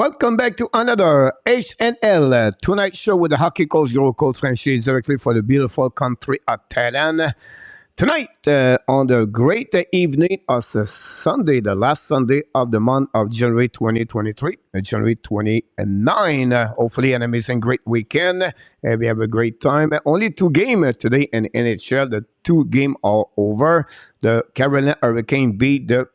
Welcome back to another HNL Tonight show with the hockey coach, your coach franchise directly for the beautiful country of Thailand. Tonight, on the great evening of Sunday, the last Sunday of the month of January 2023, January 29. Hopefully, an amazing, great weekend. We have a great time. Only 2 games today in NHL. The 2 games are over. The Carolina Hurricane beat the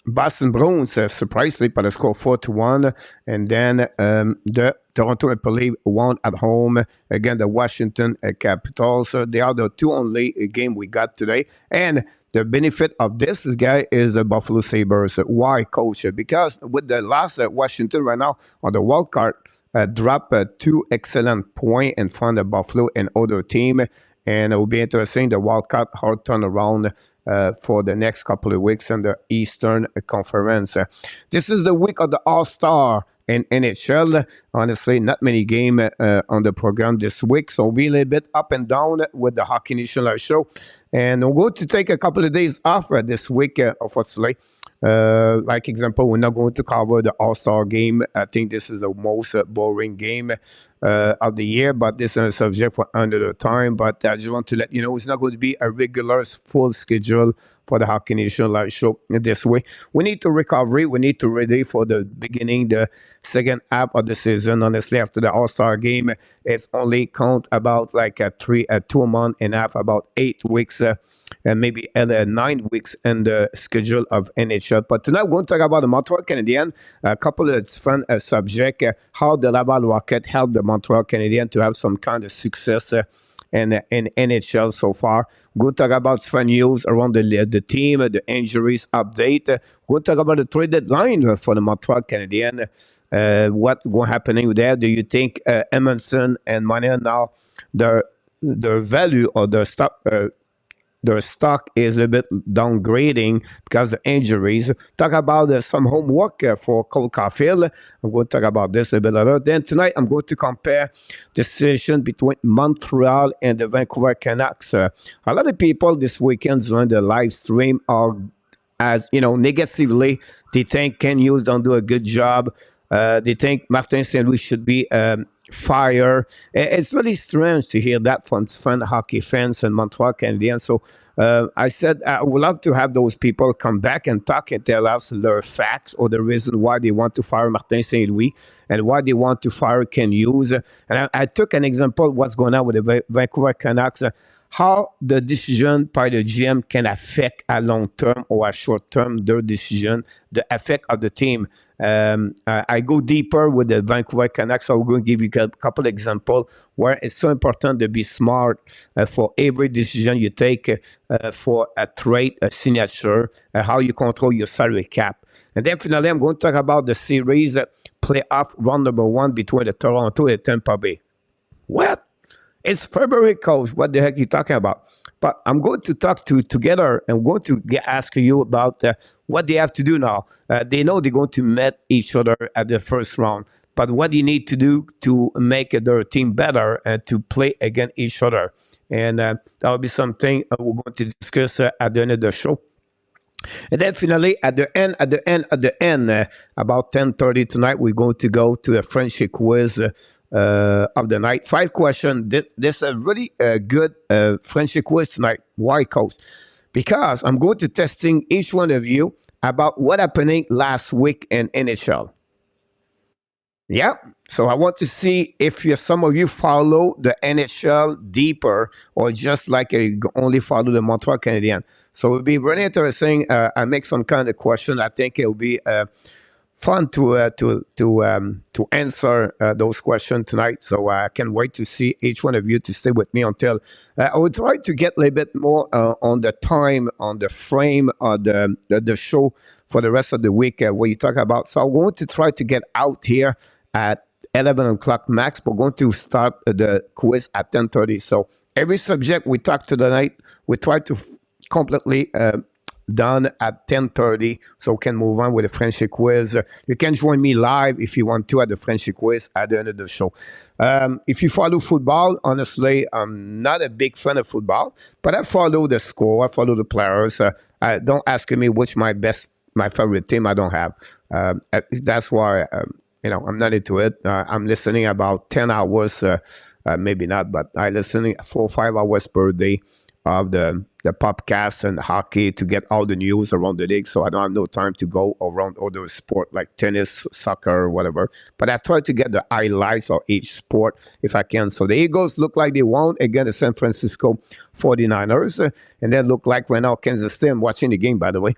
Boston Bruins, surprisingly, by the score 4-1. And then the Toronto Maple Leafs won at home against the Washington Capitals. They are the 2 only game we got today. And the benefit of this guy is the Buffalo Sabres. Why, coach? Because with the last Washington right now on the wild card, drop 2 excellent points in front of Buffalo and other team. And it will be interesting, the wildcard hard turnaround for the next couple of weeks in the Eastern Conference. This is the week of the All-Star in NHL. Honestly, not many games on the program this week, so we'll be a little bit up and down with the Hockey Nation Live show. And we're going to take a couple of days off this week, unfortunately. Like example, we're not going to cover the All-Star game. I think this is the most boring game of the year, but this is a subject for another time. But I just want to let you know it's not going to be a regular full schedule for the Hockey Nation Live show this way. We need to recover. We need to ready for the beginning, the second half of the season. Honestly, after the All-Star game, it's only count about like 2 months and a half, about 8 weeks, and maybe 9 weeks in the schedule of NHL. But tonight, we're going to talk about the Montreal Canadiens, a couple of fun subjects, how the Laval Rocket helped the Montreal Canadiens to have some kind of success in NHL so far. We'll talk about fun news around the team, the injuries update. We'll talk about the trade deadline for the Montreal Canadiens. What's happening there? Do you think Emerson and Montreal now, their value or their stock is a bit downgrading because of the injuries? Talk about some homework for Cole Caulfield. I'm going to talk about this a bit later. Then tonight, I'm going to compare the situation between Montreal and the Vancouver Canucks. A lot of people this weekend during the live stream are, as you know, negatively. They think Ken Hughes don't do a good job. They think Martin St. Louis should be fire. It's really strange to hear that from fun hockey fans and Montreal Canadiens. So I said I would love to have those people come back and talk and tell us their facts or the reason why they want to fire Martin St. Louis and why they want to fire Ken Hughes. And I took an example of what's going on with the Vancouver Canucks. How the decision by the GM can affect a long term or a short term their decision, the effect of the team. I go deeper with the Vancouver Canucks. So I'm going to give you a couple of examples where it's so important to be smart for every decision you take for a trade, a signature, how you control your salary cap. And then finally, I'm going to talk about the series playoff round number 1 between the Toronto and Tampa Bay. What? It's February, coach. What the heck are you talking about? But I'm going to talk together and going to ask you about what they have to do now. They know they're going to meet each other at the first round. But what do you need to do to make their team better and to play against each other? And that will be something we're going to discuss at the end of the show. And then finally, at the end, about 10:30 tonight, we're going to go to a friendship quiz of the night. 5 questions. This is a really good friendship quiz tonight. Why, coach? Because I'm going to testing each one of you about what happening last week in NHL. Yeah. So I want to see if some of you follow the NHL deeper or just like only follow the Montreal Canadiens. So it will be really interesting. I make some kind of question. I think it will be fun to answer those questions tonight. So I can't wait to see each one of you to stay with me until I will try to get a little bit more on the time, on the frame of the show for the rest of the week where you talk about. So I'm going to try to get out here at 11 o'clock max. We're going to start the quiz at 10:30. So every subject we talk to tonight, we try to completely done at 10:30, so we can move on with the friendship quiz. You can join me live if you want to at the friendship quiz at the end of the show. If you follow football, honestly, I'm not a big fan of football, but I follow the score, I follow the players. Don't ask me which my favorite team I don't have. That's why I'm not into it. I'm listening about 10 hours, maybe not, but I listening 4 or 5 hours per day of the podcast and hockey to get all the news around the league. So I don't have no time to go around other sport like tennis, soccer, or whatever. But I try to get the highlights of each sport if I can. So the Eagles look like they won against the San Francisco 49ers. And then look like right now Kansas State, I'm watching the game, by the way.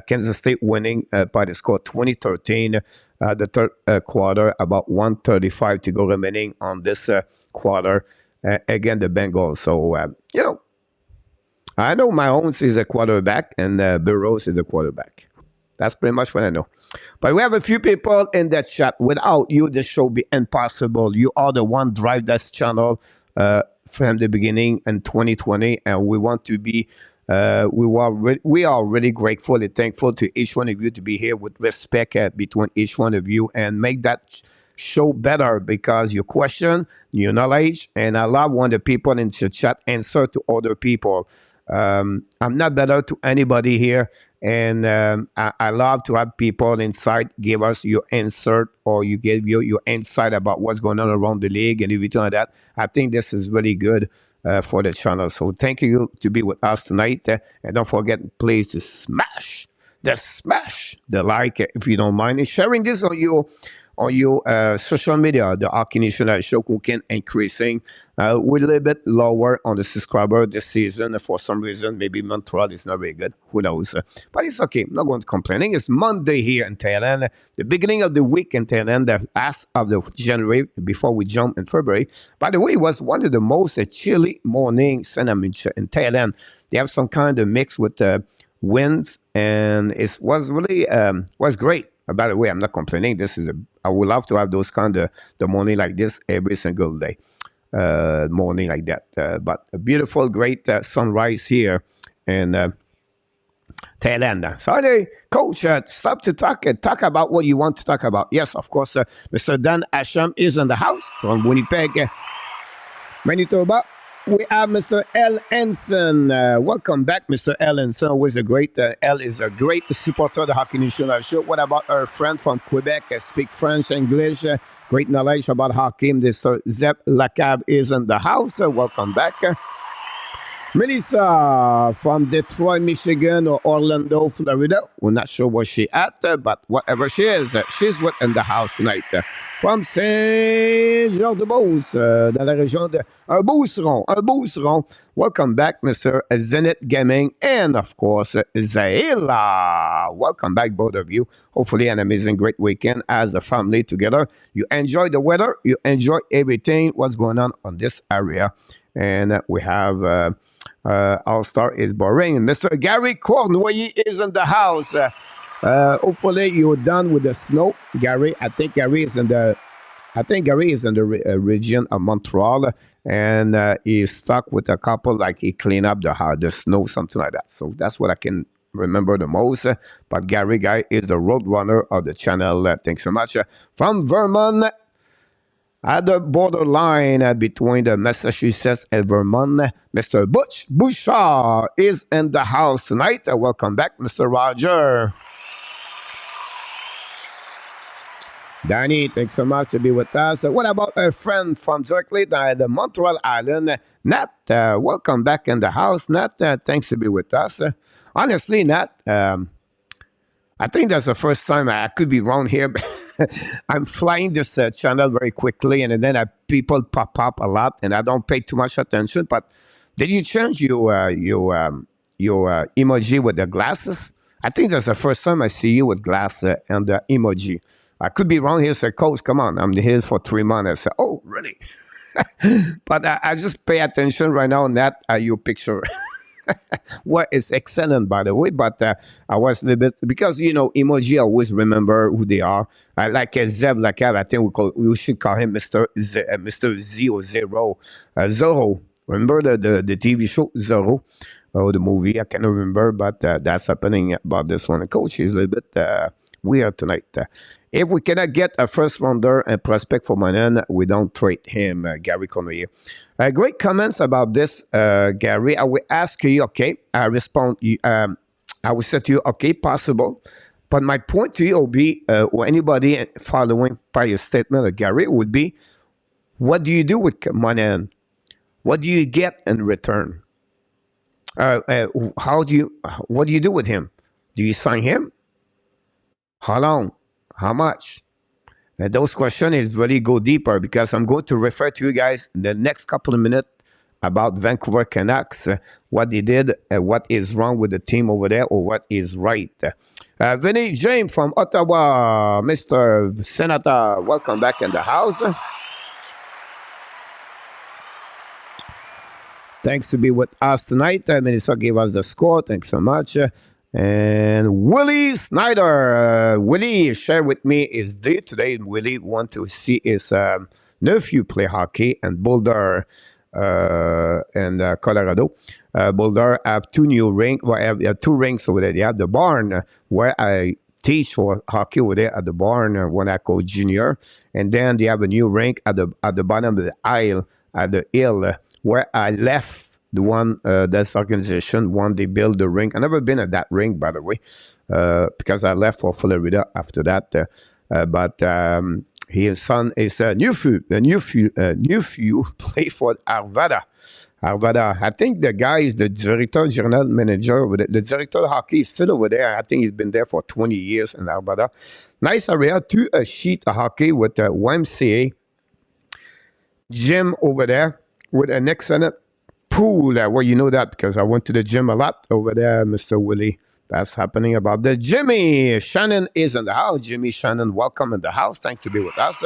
Kansas State winning by the score 2013. The third quarter, about 1:35 to go remaining on this quarter. Again, the Bengals. So, I know Mahomes is a quarterback and Burrows is a quarterback. That's pretty much what I know. But we have a few people in that chat. Without you, this show would be impossible. You are the one drive this channel from the beginning in 2020, and we want to be. We are really grateful and thankful to each one of you to be here with respect between each one of you and make that show better because your question, your knowledge, and I love when the people in the chat answer to other people. I'm not better to anybody here, and I love to have people inside give us your answer or you give your insight about what's going on around the league and everything like that. I think this is really good for the channel. So thank you to be with us tonight, and don't forget, please, to smash the like if you don't mind, and sharing this on your social media. The Hockey National Show can increasing. We're a little bit lower on the subscriber this season. For some reason, maybe Montreal is not very good. Who knows? But it's okay. I'm not going to complaining. It's Monday here in Thailand. The beginning of the week in Thailand, the last of the January, before we jump in February. By the way, it was one of the most chilly mornings in Thailand. They have some kind of mix with winds, and it was really was great. By the way, I'm not complaining. I would love to have those kind of the morning like this every single day, morning like that. But a beautiful, great sunrise here in Thailand. So, Coach, stop to talk about what you want to talk about. Yes, of course, Mr. Dan Asham is in the house from Winnipeg, Manitoba. We have Mr. L. Ensign. Welcome back, Mr. L. Ensign. Always a great, L is a great supporter of the Hockey National Show. What about our friend from Quebec? Speak French, English, great knowledge about hockey. Mr. Zep Lacab is in the house. Welcome back. Melissa from Detroit, Michigan, or Orlando, Florida. We're not sure where she's at, but whatever she is, she's in the house tonight. From Saint-Jean-de-Beauce, dans la région de Beauceron. Welcome back, Mr. Zenith Gaming, and of course, Zahila. Welcome back, both of you. Hopefully an amazing, great weekend as a family together. You enjoy the weather. You enjoy everything, what's going on this area. And we have All-Star is boring. Mr. Gary Cournoyer is in the house. Hopefully you're done with the snow, Gary. I think Gary is in the region of Montreal, and he's stuck with a couple, like he cleaned up the snow, something like that. So that's what I can remember the most. But Gary guy is the road runner of the channel. Thanks so much. From Vermont, at the borderline between the Massachusetts and Vermont, Mr. Butch Bouchard is in the house tonight. Welcome back, Mr. Roger. Danny, thanks so much to be with us. What about a friend from directly the Montreal Island, Nat? Welcome back in the house, Nat. Thanks to be with us. Honestly, Nat, I think that's the first time, I could be wrong here, but I'm flying this channel very quickly, and then people pop up a lot, and I don't pay too much attention. But did you change your emoji with the glasses? I think that's the first time I see you with glasses and the emoji. I could be wrong here. Say, Coach, come on, I'm here for 3 months. I say, oh, really? But I just pay attention right now on that your picture. Well, it's excellent, by the way, but I was a little bit, because, emoji, I always remember who they are. Like Zev Lakav, I think we should call him Mr. Z or Zero. Zorro. Remember the TV show, Zorro? Or the movie, I can't remember, but that's happening about this one. Coach is a little bit weird tonight. If we cannot get a first rounder and prospect for Monan, we don't trade him, Gary Cournoyer. Great comments about this, Gary. I will ask you, okay, I respond, I will say to you, okay, possible, But my point to you will be, or anybody following by your statement, Gary, would be, what do you do with money? And what do you get in return? What do you do with him? Do you sign him? How long? How much? And those questions is really go deeper, because I'm going to refer to you guys in the next couple of minutes about Vancouver Canucks, what they did, what is wrong with the team over there, or what is right. Vinny James from Ottawa, Mr. Senator, welcome back in the house. Thanks to be with us tonight. Melissa gave us the score. Thanks so much. And Willie Snyder. Willie shared with me his day today. Willie want to see his nephew play hockey in Boulder and Colorado. Boulder have two new rings. Well, have two rinks over there. They have the barn where I teach for hockey over there at the barn when I coach junior. And then they have a new rink at the bottom of the aisle, at the hill, where I left the one, that's organization, when they built the rink. I've never been at that rink, by the way, because I left for Florida after that. But his son is a nephew play for Arvada. I think the guy is the director, general manager. The director of hockey is still over there. I think he's been there for 20 years in Arvada. Nice area, two sheet of hockey with a YMCA gym over there, with an excellent pool. Well, you know that because I went to the gym a lot over there, Mr. Willie. That's happening about the Jimmy. Shannon is in the house. Jimmy Shannon, welcome in the house. Thanks to be with us.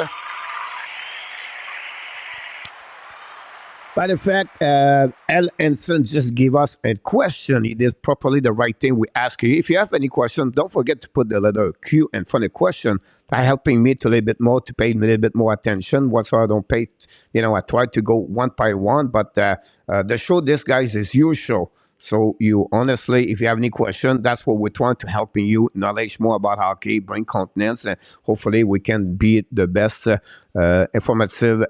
By the fact, L. Ensign just gave us a question. He did properly the right thing. We ask you. If you have any question, don't forget to put the letter Q in front of the question. That's helping me to a little bit more, to pay a little bit more attention. What's I don't pay, I try to go one by one, but the show, this, guys, is your show. So you honestly, if you have any question, that's what we're trying to helping you knowledge more about hockey, bring confidence, and hopefully we can be the best informative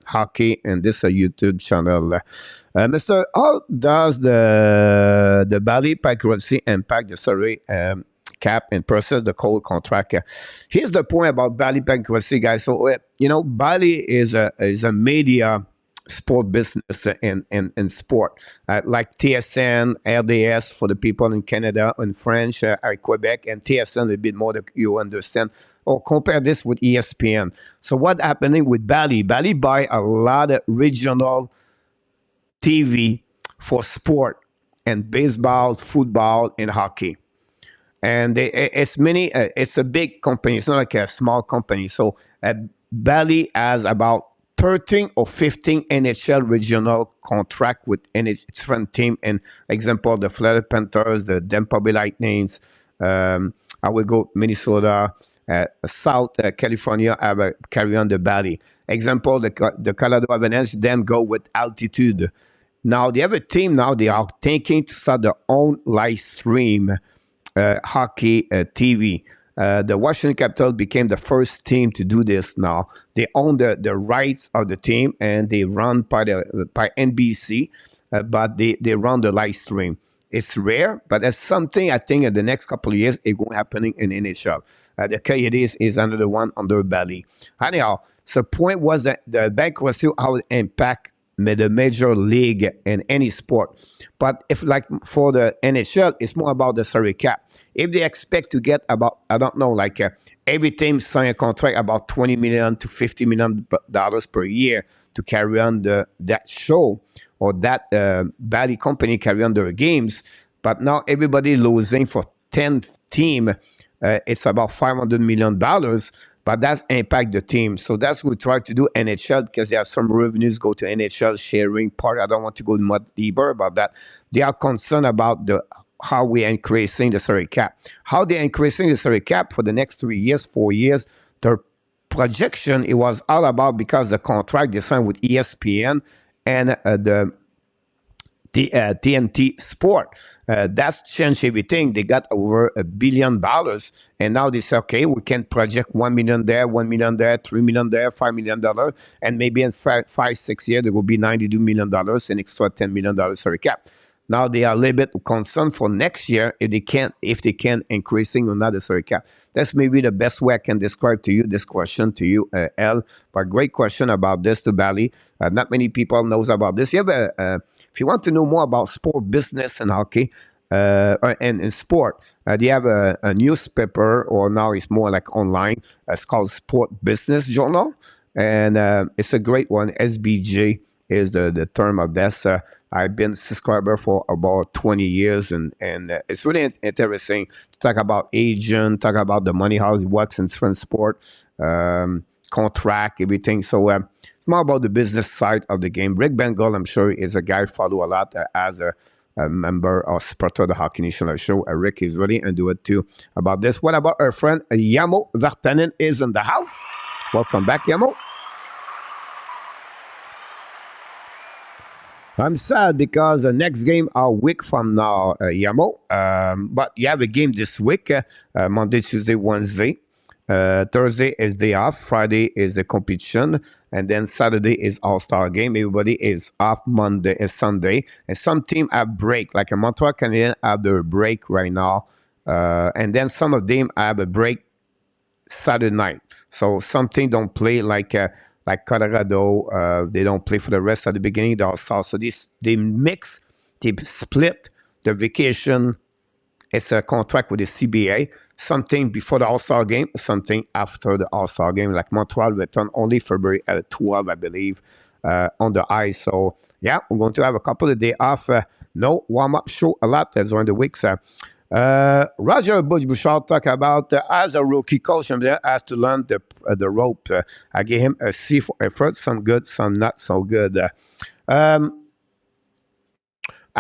hockey in this YouTube channel. Mr. How does the Bally bankruptcy impact the salary cap and process the cold contract? Here's the point about Bally bankruptcy, guys. So Bally is a media sport business in sport, like TSN, RDS for the people in Canada, in French, Quebec, and TSN a little bit more that you understand. Or compare this with ESPN. So what happening with Bally? Bally buy a lot of regional TV for sport and baseball, football, and hockey. And it's a big company. It's not like a small company. So Bally has about 13 or 15 NHL regional contract with any different team. And example, the Florida Panthers, the Tampa Bay Lightnings. I will go Minnesota, South California have a carry on the Bally. Example, the Colorado Avalanche, them go with Altitude. Now they have a team. Now they are thinking to start their own live stream hockey TV. The Washington Capitals became the first team to do this now. They own the rights of the team, and they run by NBC, but they run the live stream. It's rare, but that's something I think in the next couple of years, it won't happening in NHL. The Canadiens is another one under Bally. Anyhow, so the point was that the bankruptcy, how it impact the major league in any sport. But if like for the NHL, it's more about the salary cap. If they expect to get about, I don't know, like every team sign a contract about $20 million to $50 million per year to carry on that show, or that Bally company carry on their games. But now everybody losing for 10 team, it's about $500 million. But that's impact the team. So that's what we try to do NHL, because there are some revenues go to NHL sharing part. I don't want to go much deeper about that. They are concerned about how we are increasing the salary cap. How they're increasing the salary cap for the next 3 years, 4 years. Their projection, it was all about, because the contract they signed with ESPN and the TNT Sport. That's changed everything. They got over $1 billion, and now they say, okay, we can project 1 million there, 1 million there, 3 million there, $5 million, and maybe in 5, 6 years there will be $92 million, an extra $10 million salary cap. Now they are a little bit concerned for next year if they can increasing or not the salary cap. That's maybe the best way I can describe to you this question to you, L. But great question about this to Bali. Not many people knows about this. If you want to know more about sport business and hockey, and in sport, they have a newspaper, or now it's more like online. It's called Sport Business Journal, and it's a great one. SBJ is the term of this. I've been a subscriber for about 20 years, and it's really interesting to talk about agent, talk about the money, how it works in different sport, contract, everything. So it's more about the business side of the game. Rick Bengal, I'm sure, is a guy I follow a lot as a member or supporter of the Hockey National Show. Rick is really into it too about this. What about our friend Yamo Vartanen is in the house? Welcome back, Yamo. I'm sad because the next game a week from now, Yamo. But you have a game this week, Monday, Tuesday, Wednesday. Thursday is day off. Friday is the competition. And then Saturday is All-Star game. Everybody is off Monday and Sunday. And some team have break, like a Montreal Canadiens have their break right now. And then some of them have a break Saturday night. So some team don't play like Colorado. They don't play for the rest at the beginning of the All-Star. So they mix, they split the vacation. It's a contract with the CBA. Something before the All-Star game, something after the All-Star game. Like Montreal return only February 12, I believe, on the ice. So, yeah, we're going to have a couple of days off. No warm-up show a lot during the weeks. Roger Bouchard talk about as a rookie coach, I'm there, has to learn the rope. I gave him a C for effort, some good, some not so good.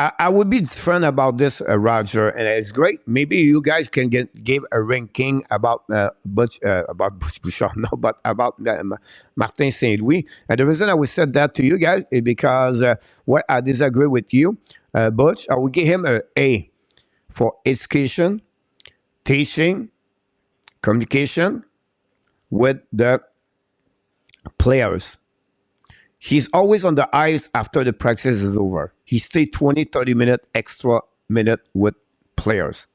I would be different about this, Roger, and it's great. Maybe you guys can give a ranking about Butch Bouchard, no, but about Martin Saint Louis. And the reason I would say that to you guys is because what I disagree with you, Butch, I would give him an A for education, teaching, communication with the players. He's always on the ice after the practice is over. He stays 20, 30 minutes extra minute with players.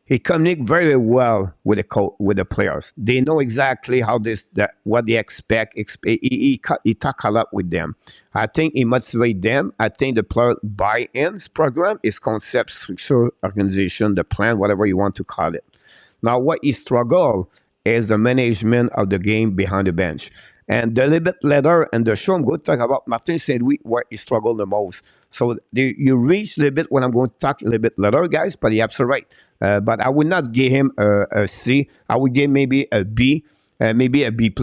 He communicates very well with the players. They know exactly how what they expect. He talk a lot with them. I think he motivates them. I think the player buy-in program is concept, structure, organization, the plan, whatever you want to call it. Now, what he struggle is the management of the game behind the bench. And a little bit later in the show, I'm going to talk about Martin Saint Louis, where he struggled the most. So you reach a little bit when I'm going to talk a little bit later, guys, but you're absolutely right. But I would not give him a C. I would give maybe a B, maybe a B+,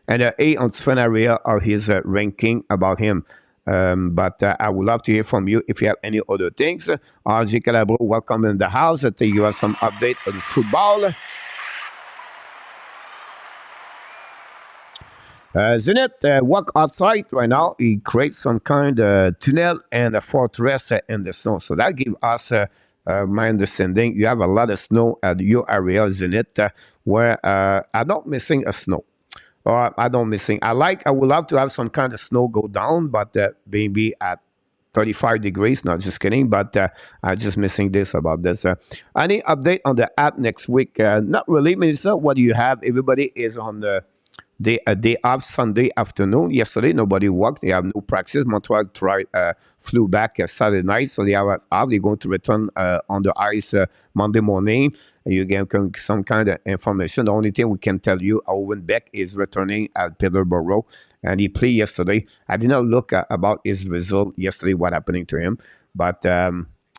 and an A on different area of his ranking about him. But I would love to hear from you if you have any other things. RJ Calabro, welcome in the house. I think you have some update on football. Zenit walk outside right now. He creates some kind of tunnel and a fortress in the snow. So that gives us, my understanding, you have a lot of snow at your area, Zenit, where I don't missing a snow. Or I don't missing. I would love to have some kind of snow go down, but maybe at 35 degrees, not just kidding, but I'm just missing this about this. Any update on the app next week? Not really, Melissa. What do you have? Everybody is on the day off Sunday afternoon. Yesterday, nobody worked. They have no practice. Montreal flew back Saturday night, so they are off. They're going to return on the ice Monday morning. You get some kind of information. The only thing we can tell you, Owen Beck is returning at Peterborough, and he played yesterday. I did not look about his result yesterday, what happening to him, but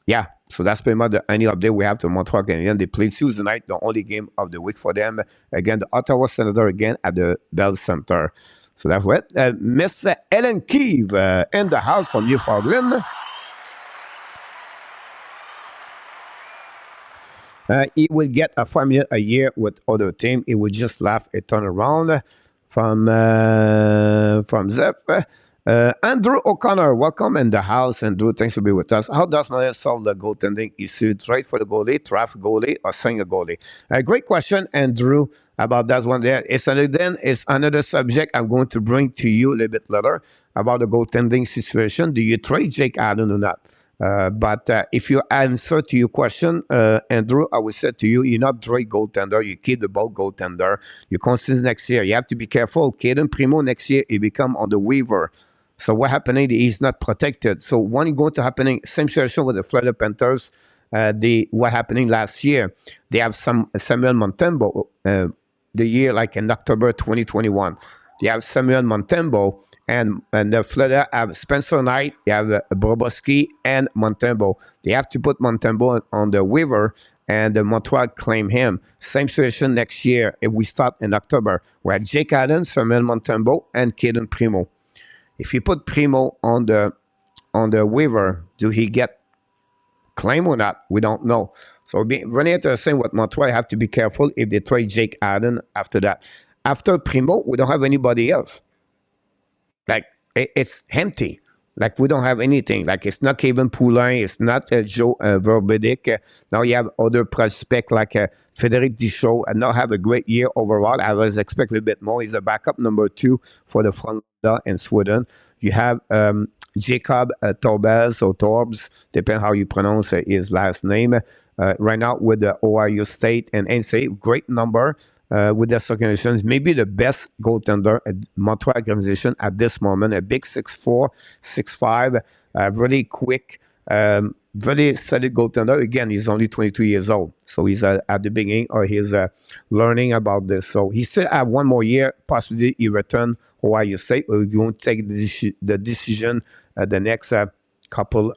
yeah. So that's pretty much any update we have to Montreal Canadiens. They played Tuesday night, the only game of the week for them. Again, the Ottawa Senator again at the Bell Center. So that's what. Miss Ellen Keeve in the house from Newfoundland. He will get a $5 million a year with other team. He would just laugh a turnaround from Zeph. Andrew O'Connor, welcome in the house. Andrew, thanks for being with us. How does Montreal solve the goaltending issue? Trade for the goalie, draft goalie, or sign a goalie? Great question, Andrew, about that one there. It's another subject I'm going to bring to you a little bit later about the goaltending situation. Do you trade Jake Allen or not? But if you answer to your question, Andrew, I would say to you, you're not Drake goaltender, you keep the ball goaltender. You consider next year, you have to be careful. Caden Primo next year, he become on the waiver. So what happening? He's not protected. So what is going to happening? Same situation with the Florida Panthers. What happening last year? They have some Samuel Montembeault. The year like in October 2021, they have Samuel Montembeault. And the Florida have Spencer Knight, they have Bobrovsky and Montembeault. They have to put Montembeault on the waiver, and the Montreal claim him. Same situation next year if we start in October. We have Jake Allen, Samuel Montembeault, and Caden Primo. If you put Primo on the waiver, do he get claim or not? We don't know. So it'll be really interesting what Montreal have to be careful if they trade Jake Allen after that. After Primo, we don't have anybody else. Like, it's empty. Like, we don't have anything. Like, it's not Kevin Poulin. It's not Joe Verbeek. Now you have other prospects like Frédéric Dichaud, and now have a great year overall. I was expecting a bit more. He's a backup number 2 for the front in Sweden. You have Jacob Torbes or Torbs, depending how you pronounce his last name. Right now with the Ohio State and NCAA, great number. With their circulations, maybe the best goaltender at Montreal organization at this moment. A big 6'4", 6'5", really quick, very solid goaltender. Again, he's only 22 years old, so he's at the beginning or he's learning about this. So he still have one more year. Possibly he return Ohio State. We're going to take the decision the next couple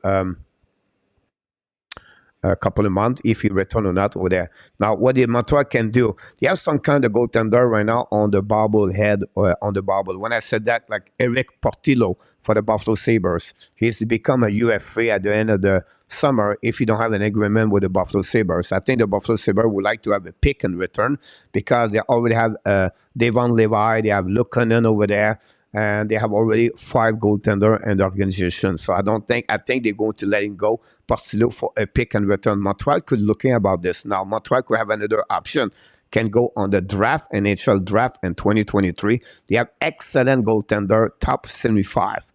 of months if he return or not over there. Now, what the Montreal can do, they have some kind of goaltender right now on the bobblehead or on the bubble. When I said that, like Eric Portillo for the Buffalo Sabres, he's become a UFA at the end of the summer if you don't have an agreement with the Buffalo Sabres. I think the Buffalo Sabres would like to have a pick in return because they already have Devon Levi, they have Luukkonen over there, and they have already 5 goaltender in the organization. So I think they're going to let him go, Portillo, for a pick and return. Montreal could looking about this. Now, Montreal could have another option, can go on the draft, NHL draft in 2023. They have excellent goaltender, top 75.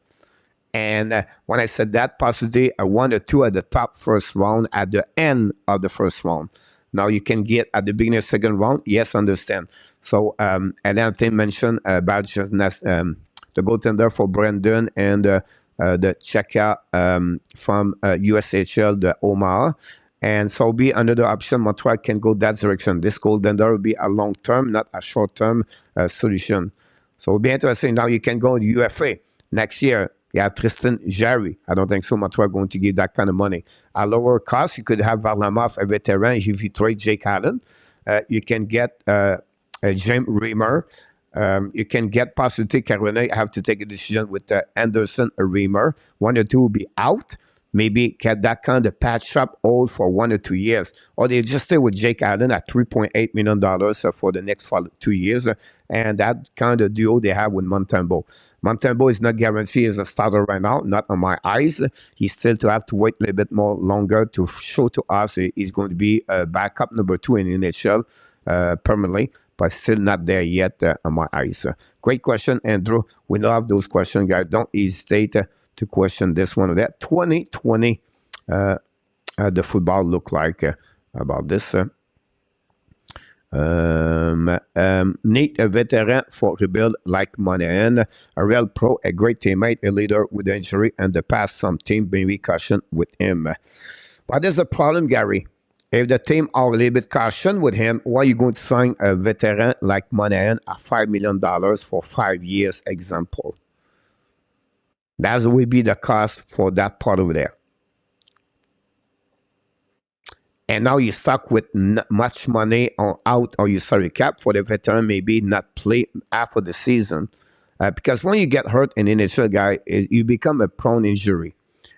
And when I said that, possibly a 1 or 2 at the top first round at the end of the first round. Now you can get at the beginning of the second round. Yes, understand. So, and then I think mentioned about the goaltender for Brandon and the Czechia from USHL, the Omar. And so be another option. Montreal can go that direction. This goaltender will be a long-term, not a short-term solution. So it'll be interesting. Now you can go to UFA next year. Yeah, Tristan Jarry. I don't think so. Montreal going to give that kind of money. At lower cost, you could have Varlamov, a veteran. If you trade Jake Allen, you can get James Reimer. You can get possibly Carolina. Have to take a decision with Anderson or Reimer. 1 or 2 will be out. Maybe get that kind of patch up hold for 1 or 2 years. Or they just stay with Jake Allen at $3.8 million for the next 2 years. And that kind of duo they have with Montembeault. Montembeault is not guaranteed as a starter right now, not on my eyes. He's still to have to wait a little bit more longer to show to us he's going to be a backup number 2 in NHL permanently, but still not there yet on my eyes. Great question, Andrew. We love those questions, guys. Don't hesitate to question this one or that. 2020, the football look like about this. Need a veteran for rebuild like Monahan, a real pro, a great teammate, a leader with the injury and the past. Some team may be caution with him. But there's a problem, Gary. If the team are a little bit caution with him, why are you going to sign a veteran like Monahan at $5 million for 5 years, example? That will be the cost for that part over there. And now you're stuck with much money out of your salary cap for the veteran, maybe not play half of the season. Because when you get hurt in NHL, guy, you become a prone injury.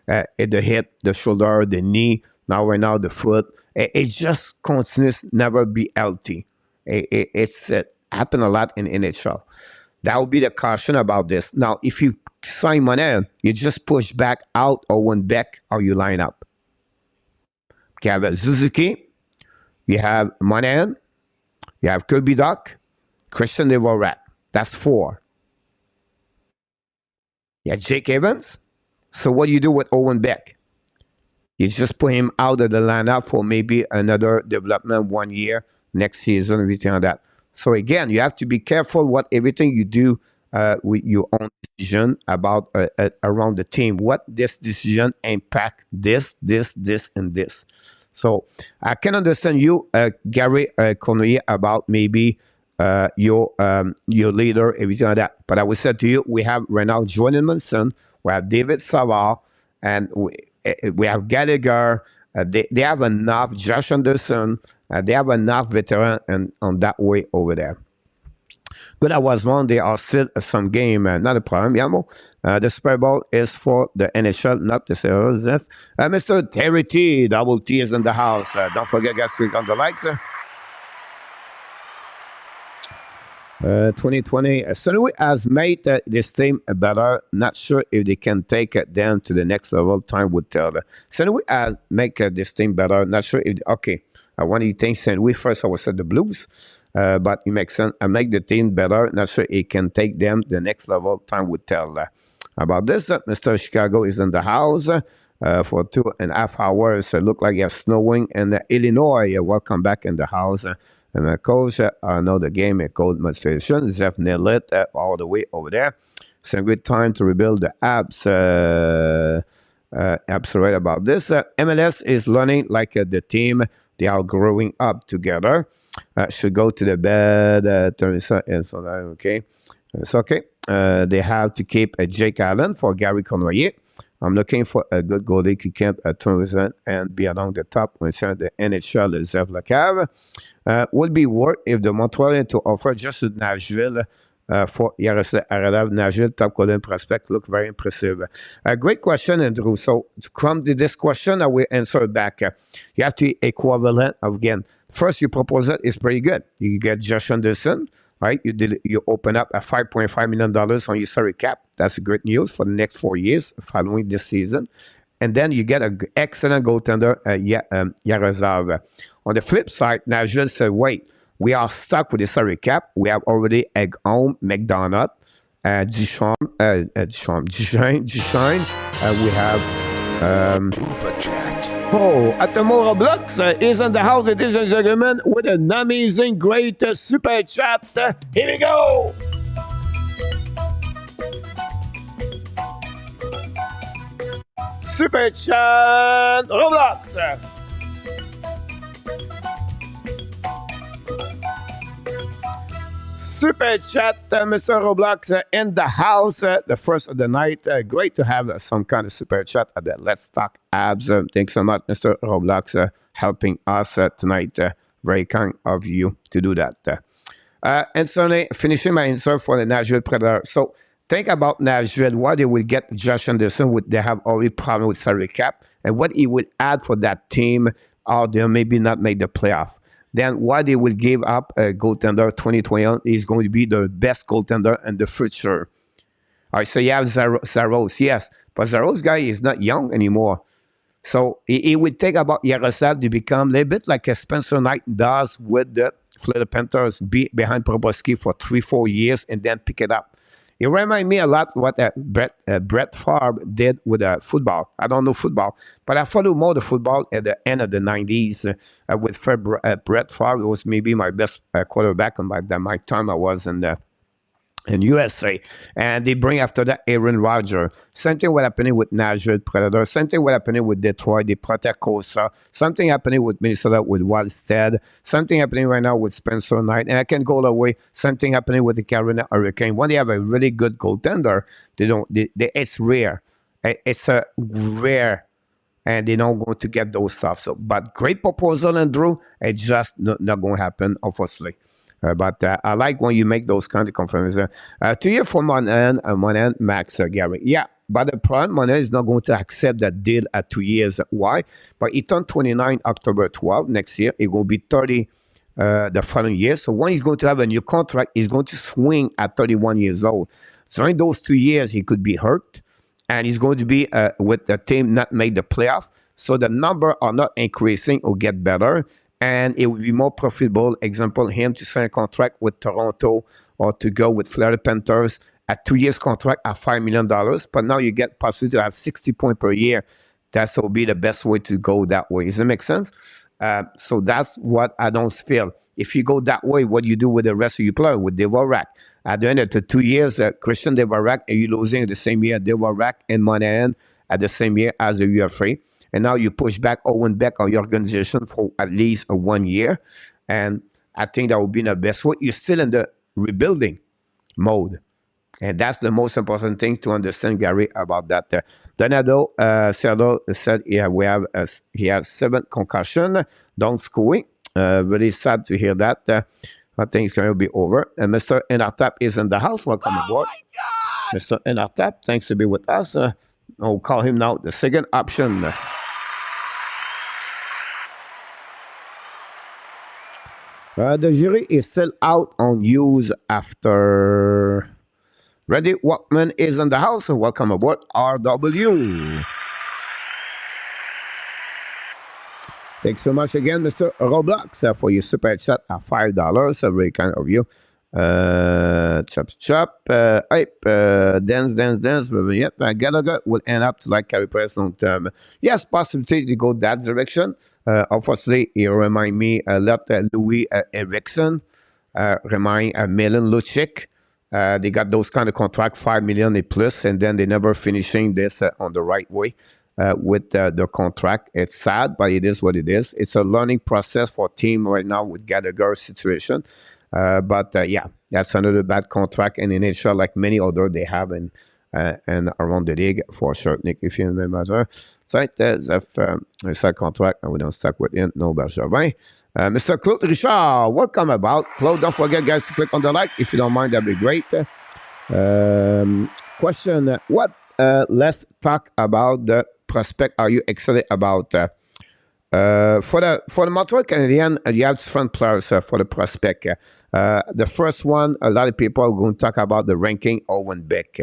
At the hip, the shoulder, the knee, right now the foot. It just continues never be healthy. It's happened a lot in NHL. That would be the caution about this. Now, if you sign Monahan, you just push back out or one back or you line up. You have Suzuki, you have Monahan, you have Kirby Duck, Christian Dvorak. That's 4. You have Jake Evans. So what do you do with Owen Beck? You just put him out of the lineup for maybe another development 1 year, next season, everything like that. So again, you have to be careful what everything you do with your own decision about around the team. What this decision impact this, and this. So I can understand you, Gary Cournoyer, about maybe your leader, everything like that. But I would say to you, we have right now Jordan Munson, we have David Savard, and we have Gallagher. They have enough, Josh Anderson, they have enough veteran and on that way over there. But I was wrong. There are still some game, not a problem. Yamo. The Super Bowl is for the NHL, not the CRF. Mr. Terry T, Double T is in the house. Don't forget, guys, click on the likes. 2020, St. Louis has made this team better. Not sure if they can take it down to the next level. Time would tell. St. Louis has made this team better. Not sure if, okay, what do you think, St. Louis? First, I would say the Blues. But it makes sense. I make the team better. Not sure it can take them to the next level. Time would tell about this. Mr. Chicago is in the house for 2.5 hours. Look like it's snowing. And Illinois, welcome back in the house. And my coach, I know the game is called administration. Jeff nailed it all the way over there. It's a good time to rebuild the apps. Apps right about this. MLS is learning like the team. They are growing up together. Should go to the bed. Okay. It's okay. They have to keep Jake Allen for Gary Cournoyer. I'm looking for a good goalie to keep at 20% and be along the top when the NHL is Zevlakav. Would be worth if the Montreal to offer just to Nashville for Yaroslav Nashville top golden prospect. Look very impressive. Great question, Andrew. So to come to this question, I will answer it back. You have to be equivalent of, again, first you propose it is pretty good. You get Josh Anderson, right? You open up a $5.5 million on your salary cap. That's great news for the next 4 years following this season. And then you get an excellent goaltender, Yaroslav. On the flip side, Nashville said, wait, we are stuck with the salary cap. We have already Egg-Home, McDonough, DIXON. We have... Atomoro Blocks is in the house, ladies and gentlemen, with an amazing, great super chat. Here we go! Super chat, Roblox. Super chat, Mr. Roblox in the house, the first of the night. Great to have some kind of super chat at the Let's Talk Abs. Thanks so much, Mr. Roblox, helping us tonight. Very kind of you to do that. And so, finishing my answer for the Nashville Predator. So, think about Nashville, what they will get Josh Anderson, they have already problem with salary cap, and what he will add for that team, or they'll maybe not make the playoff. Then what they will give up a goaltender 2021 is going to be the best goaltender in the future. All right, so you have Zaros, yes, but Zaros guy is not young anymore. So it would take about Yaroslav to become a little bit like a Spencer Knight does with the Florida Panthers, be behind Bobrovsky for 3-4 years and then pick it up. It reminds me a lot what Brett Favre did with football. I don't know football, but I follow more the football at the end of the 90s with Brett Favre. It was maybe my best quarterback on my time I was in USA. And they bring after that Aaron Rodgers. Same thing what happening with Nashville Predators. Same thing what happening with Detroit. They protect Kosa. Something happening with Minnesota with Wallstead. Something happening right now with Spencer Knight. And I can go away. Something happening with the Carolina Hurricane. When they have a really good goaltender, it's rare. It's a rare. And they don't going to get those stuff. So, but great proposal, Andrew. It's just not going to happen, unfortunately. But I like when you make those kind of confirmations. 2 years from Montreal, Max, Gary. Yeah, but the problem, Montreal is not going to accept that deal at 2 years. Why? But he turned 29 October 12 next year. It will be 30 the following year. So when he's going to have a new contract, he's going to swing at 31 years old. So in those 2 years, he could be hurt. And he's going to be with the team not make the playoff. So the number are not increasing or get better. And it would be more profitable, example, him to sign a contract with Toronto or to go with Florida Panthers at 2 years contract at $5 million. But now you get possibility to have 60 points per year That will be the best way to go that way. Does it make sense? So that's what I don't feel. If you go that way, what you do with the rest of your player, with Devarak. At the end of the 2 years, Christian Devarak, and you losing the same year Devarak and Monahan at the same year as the UFA. And now you push back Owen Beck on your organization for at least 1 year. And I think that would be the best way. You're still in the rebuilding mode. And that's the most important thing to understand, Gary, about that. Donado Serdo said he has 7 concussion. Don't school. Really sad to hear that. I think it's going to be over. And Mr. Enartap is in the house. Welcome aboard. Mr. Enartap, thanks to be with us. I'll call him now the second option. The jury is still out on use after... Ready Walkman is in the house. Welcome aboard, RW. Thanks so much again, Mr. Roblox, for your super chat at $5. Very kind of you. Chop. Dance. Yep, Gallagher will end up to like carry press long term. Yes, possibility to go that direction. Obviously, it remind me a lot Louis Erickson, remind Milan Lucic. They got those kind of contract, 5 million and plus, and then they never finishing this on the right way with the contract. It's sad, but it is what it is. It's a learning process for team right now with Gallagher's situation. But yeah, that's another bad contract in NHL, like many other they have and around the league for sure. Nick, if you remember, it's a contract and we don't stuck with it. No, Bergevin. Mr. Claude Richard, welcome about. Claude, don't forget, guys, to click on the like. If you don't mind, that'd be great. Question, what let's talk about the prospect are you excited about? For the Montreal Canadiens, you have different players for the prospect. The first one, a lot of people are going to talk about the ranking Owen Beck.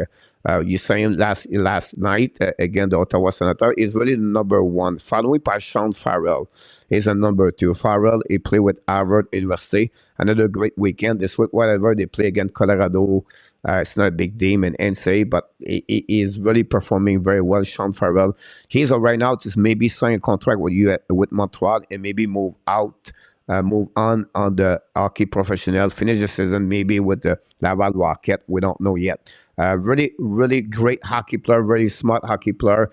You saw him last night, again, the Ottawa Senator is really the number 1. Followed by Sean Farrell is a number 2. Farrell, he played with Harvard University. Another great weekend. This week, whatever, they play against Colorado. It's not a big team in NCAA, but he is really performing very well. Sean Farrell, he's right now to maybe sign a contract with Montreal and maybe move on the hockey professional, finish the season maybe with the Laval Rocket. We don't know yet. Really great hockey player, very smart hockey player.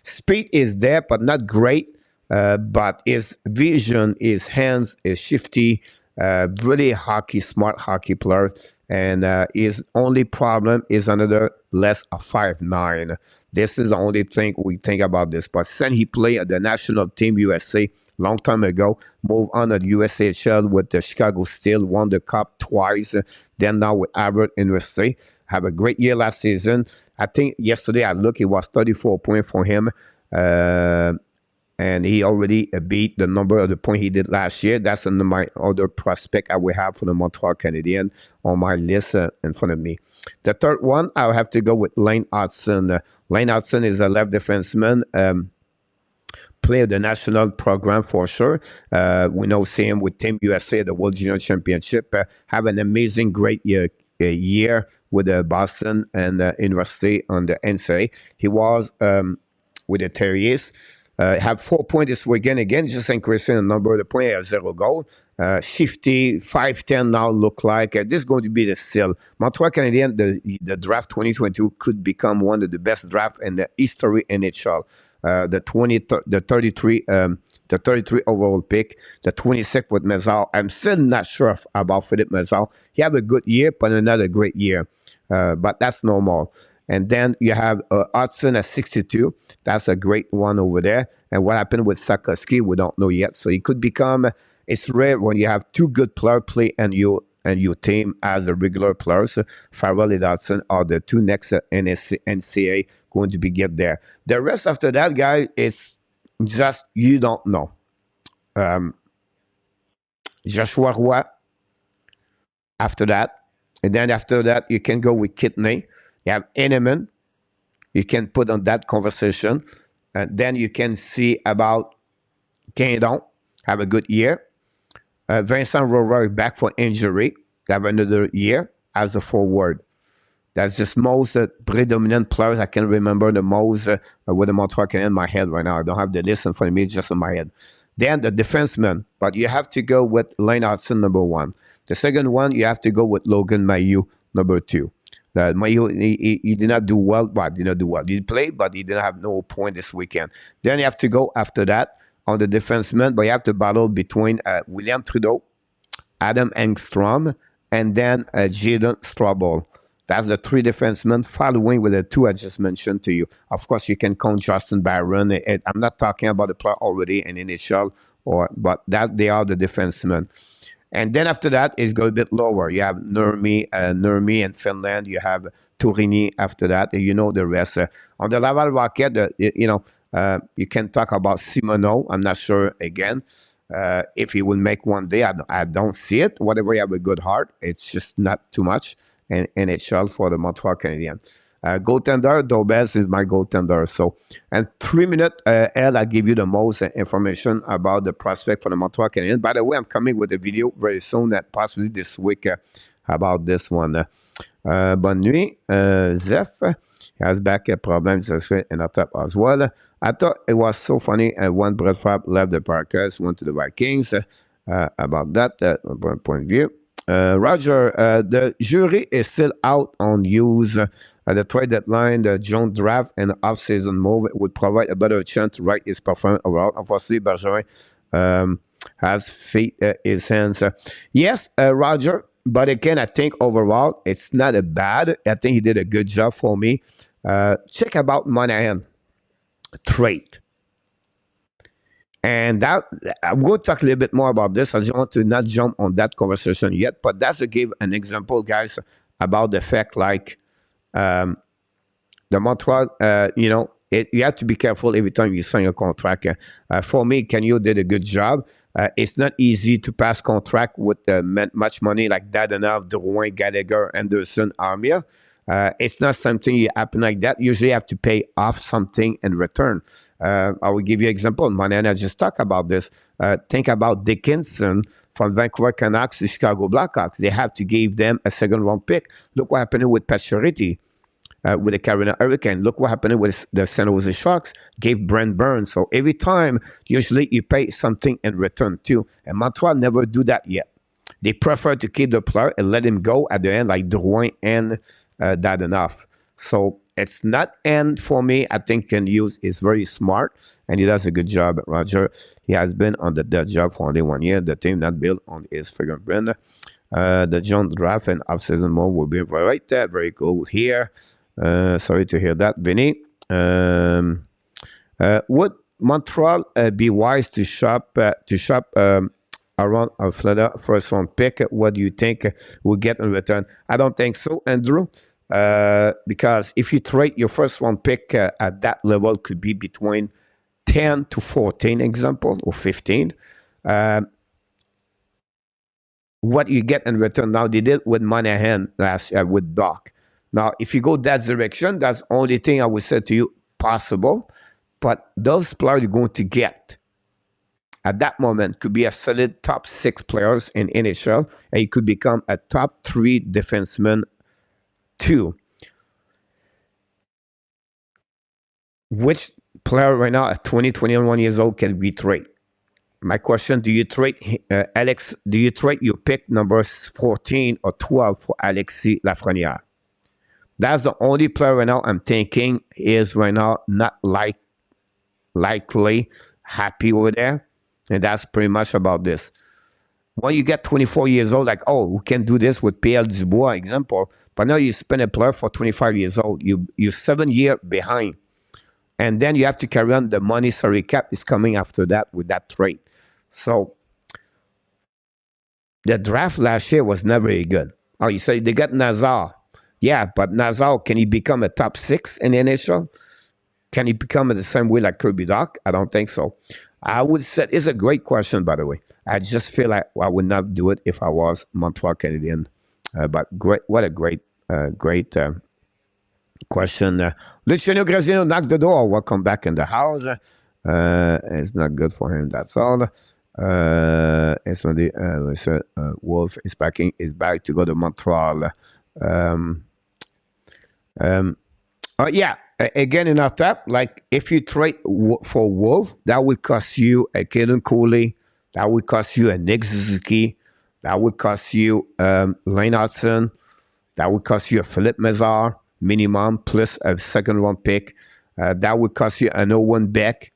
Speed is there, but not great. But his vision, his hands is shifty. Really smart hockey player. And his only problem is another less of 5'9". This is the only thing we think about this. But since he played at the national team USA long time ago, moved on to the USHL with the Chicago Steel, won the cup twice, then now with Harvard University. Have a great year last season. I think yesterday I looked, it was 34 points for him. And he already beat the number of the point he did last year. That's my other prospect I will have for the Montreal Canadiens on my list in front of me. The third one, I'll have to go with Lane Hudson. Lane Hudson is a left defenseman. Play the national program for sure. We know see him with Team USA, the World Junior Championship. Have an amazing, great year with Boston and University on the NCAA. He was with the Terriers. Have 4 points this weekend again, just increasing the number of the points. Has 0 goal. Shifty, 5'10" now look like. This is going to be the steal. Montreal Canadiens, the draft 2022 could become one of the best drafts in the history NHL. The 33 overall pick, the 26th with Mézard. I'm still not sure about Philippe Mézard. He have a good year, but another great year. But that's normal. And then you have Hudson at 62. That's a great one over there. And what happened with Sakoski, we don't know yet. So he could become, it's rare when you have 2 good players play and your team as a regular players. Farrell and Hudson are the 2 next NCAA going to be get there. The rest after that, guys, it's just, you don't know. Joshua Roy after that. And then after that, you can go with Kidney. You have Eneman, you can put on that conversation. And then you can see about Guindon, have a good year. Vincent Rover back for injury, have another year as a forward. That's just most predominant players I can remember the most with the Montreal Canadiens in my head right now. I don't have the list in front of me, it's just in my head. Then the defenseman, but you have to go with Lane Hudson, number one. The second one, you have to go with Logan Mailloux, number two. Mailloux, he did not do well, but did not do well. He played, but he didn't have no point this weekend. Then you have to go after that on the defenseman, but you have to battle between William Trudeau, Adam Engstrom, and then Jayden Strouble. That's the three defensemen following with the two I just mentioned to you. Of course, you can count Justin Barron. I'm not talking about the player already in NHL, but that they are the defensemen. And then after that, it's going a bit lower. You have Nurmi in Finland. You have Tourigny after that. And you know the rest. On the Laval Rocket, you can talk about Simoneau. I'm not sure, again, if he will make one day. I don't see it. Whatever, you have a good heart. It's just not too much in NHL for the Montreal Canadiens. Goaltender, Dobes is my goaltender. So, and 3 minutes, I'll give you the most information about the prospect for the Montreal Canadiens. By the way, I'm coming with a video very soon, that possibly this week, about this one. Bonne nuit, Zeph. He has back problems in the top as well. I thought it was so funny when Brett Favre left the Packers, went to the Vikings. About that, point of view. Roger, the jury is still out on use. The trade deadline, the Jones draft, and the off-season move would provide a better chance to write his performance overall. Unfortunately, Bergeron has feet his hands. Yes, Roger, but again, I think overall, it's not a bad. I think he did a good job for me. Check about Monahan trade. And that I'm going to talk a little bit more about this. I just want to not jump on that conversation yet, but that's to give an example, guys, about the fact like the Montreal, you have to be careful every time you sign a contract. For me, Kenyo did a good job. It's not easy to pass contract with much money like Dadonov, Drouin, Gallagher, Anderson, Armia. It's not something you happen like that. Usually you have to pay off something in return. I will give you an example. Monahan just talked about this. Think about Dickinson from Vancouver Canucks to Chicago Blackhawks. They have to give them a second-round pick. Look what happened with Pacioretty with the Carolina Hurricane. Look what happened with the San Jose Sharks. Gave Brent Burns. So every time, usually you pay something in return too. And Montreal never do that yet. They prefer to keep the player and let him go at the end like Drouin and Dadonov. So it's not end for me. I think Ken Hughes is very smart and he does a good job. Roger, he has been on that job for only 1 year. The team not built on his fingerprint. The Jones draft and off-season move will be right there. Very cool here. Sorry to hear that, Vinny. Would Montreal be wise to shop around a Florida first round pick? What do you think we'll get in return? I don't think so, Andrew. Because if you trade your first round pick at that level, could be between 10 to 14, example, or 15. What you get in return now, they did with Monahan last year with Doc. Now, if you go that direction, that's the only thing I would say to you possible. But those players you're going to get at that moment could be a solid top 6 players in NHL, and you could become a top 3 defenseman too. Which player right now at 20, 21 years old can be traded? My question, do you trade Alex? Do you trade your pick numbers 14 or 12 for Alexis Lafrenière? That's the only player right now I'm thinking is right now not likely happy over there. And that's pretty much about this. When you get 24 years old, like, oh, we can do this with PL Dubois, example. But now you spend a player for 25 years old. You're 7 years behind. And then you have to carry on the money salary cap is coming after that with that trade. So the draft last year was never very good. Oh, you say they got Nazar. Yeah, but Nazar, can he become a top 6 in the NHL? Can he become the same way like Kirby Doc? I don't think so. I would say it's a great question, by the way. I just feel like I would not do it if I was Montreal Canadiens. But great, what a great question. Luciano Graziano knocked the door. Welcome back in the house. It's not good for him. That's all. It's when the Wolf is back to go to Montreal. Yeah, again in our tap, like if you trade for Wolf, that would cost you a Kaden Cooley, that would cost you a Nick Suzuki, that would cost you Lane Hudson, that would cost you a Philippe Mazar minimum plus a second round pick. That would cost you an Owen Beck.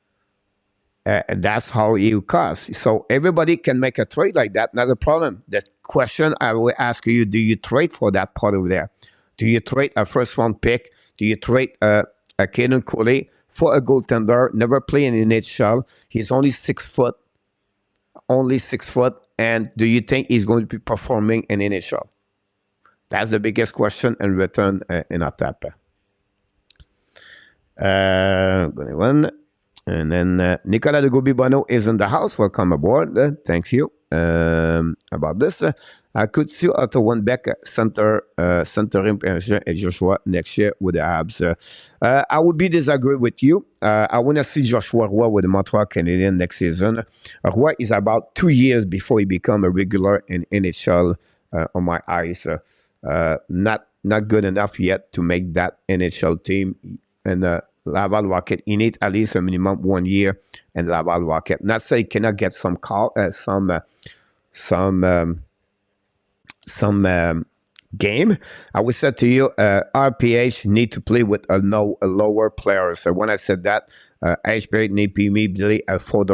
And that's how it will cost. So everybody can make a trade like that. Not a problem. The question I will ask you, do you trade for that part of there? Do you trade a first round pick? Do you trade a Caden Coley for a goaltender? Never play in NHL. He's only 6 foot. Only 6 foot. And do you think he's going to be performing in NHL? That's the biggest question in return in our tap. One. And then Nicolas de Gobi-Bono is in the house. Welcome aboard. Thank you about this. I could see Otto one back center him and Joshua next year with the Habs. I would be disagree with you. I want to see Joshua Roy with the Montreal Canadiens next season. Roy is about 2 years before he become a regular in NHL on my eyes. Not good enough yet to make that NHL team. And Laval Rocket, he need at least a minimum 1 year in Laval Rocket. Not say he cannot get some game. I would say to you, RPH need to play with a lower player. So when I said that, Ashbury need to be a four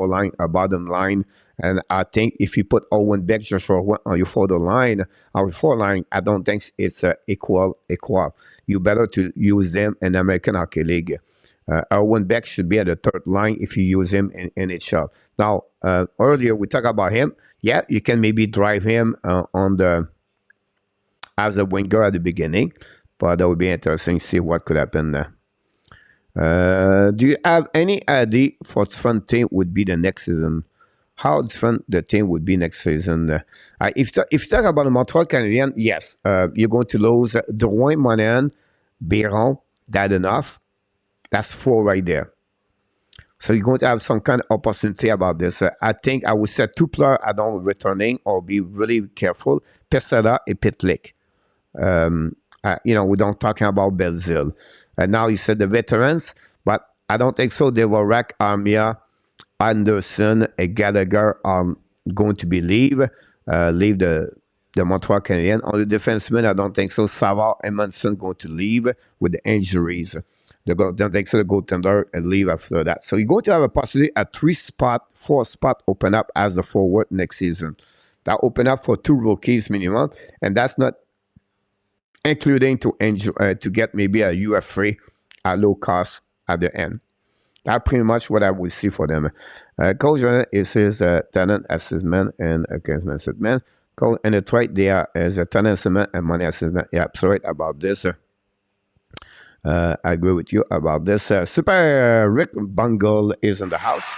line, a bottom line. And I think if you put Owen Beck, Joshua on your four line, I don't think it's equal. You better to use them in American Hockey League. Owen Beck should be at the third line if you use him in NHL. Now, earlier we talked about him. Yeah, you can maybe drive him as a winger at the beginning, but that would be interesting to see what could happen there. Do you have any idea for different team would be the next season? How different the team would be next season? If you talk about the Montreal Canadiens, yes, you're going to lose Drouin, Monahan, Biron. That enough? That's 4 right there. So you're going to have some kind of opportunity about this. I think I would say 2 players are not returning or be really careful. Pesada and Pitlick. We don't talking about Belzile. Now you said the veterans, but I don't think so. They will rack Armia, Anderson, and Gallagher are going to be leave the Montreal Canadiens. On the defenseman, I don't think so. Savard and Manson going to leave with the injuries. They don't think so. The goaltender and leave after that. So you're going to have a possibility at 4 spot open up as the forward next season. That open up for 2 rookies minimum, and that's not including to get maybe a UFA at low cost at the end. That's pretty much what I would see for them. Coach is his talent assessment and against assessment. Coach and the trade there is a talent assessment and money assessment. Yeah, sorry about this. I agree with you about this. Super Rick Bungle is in the house.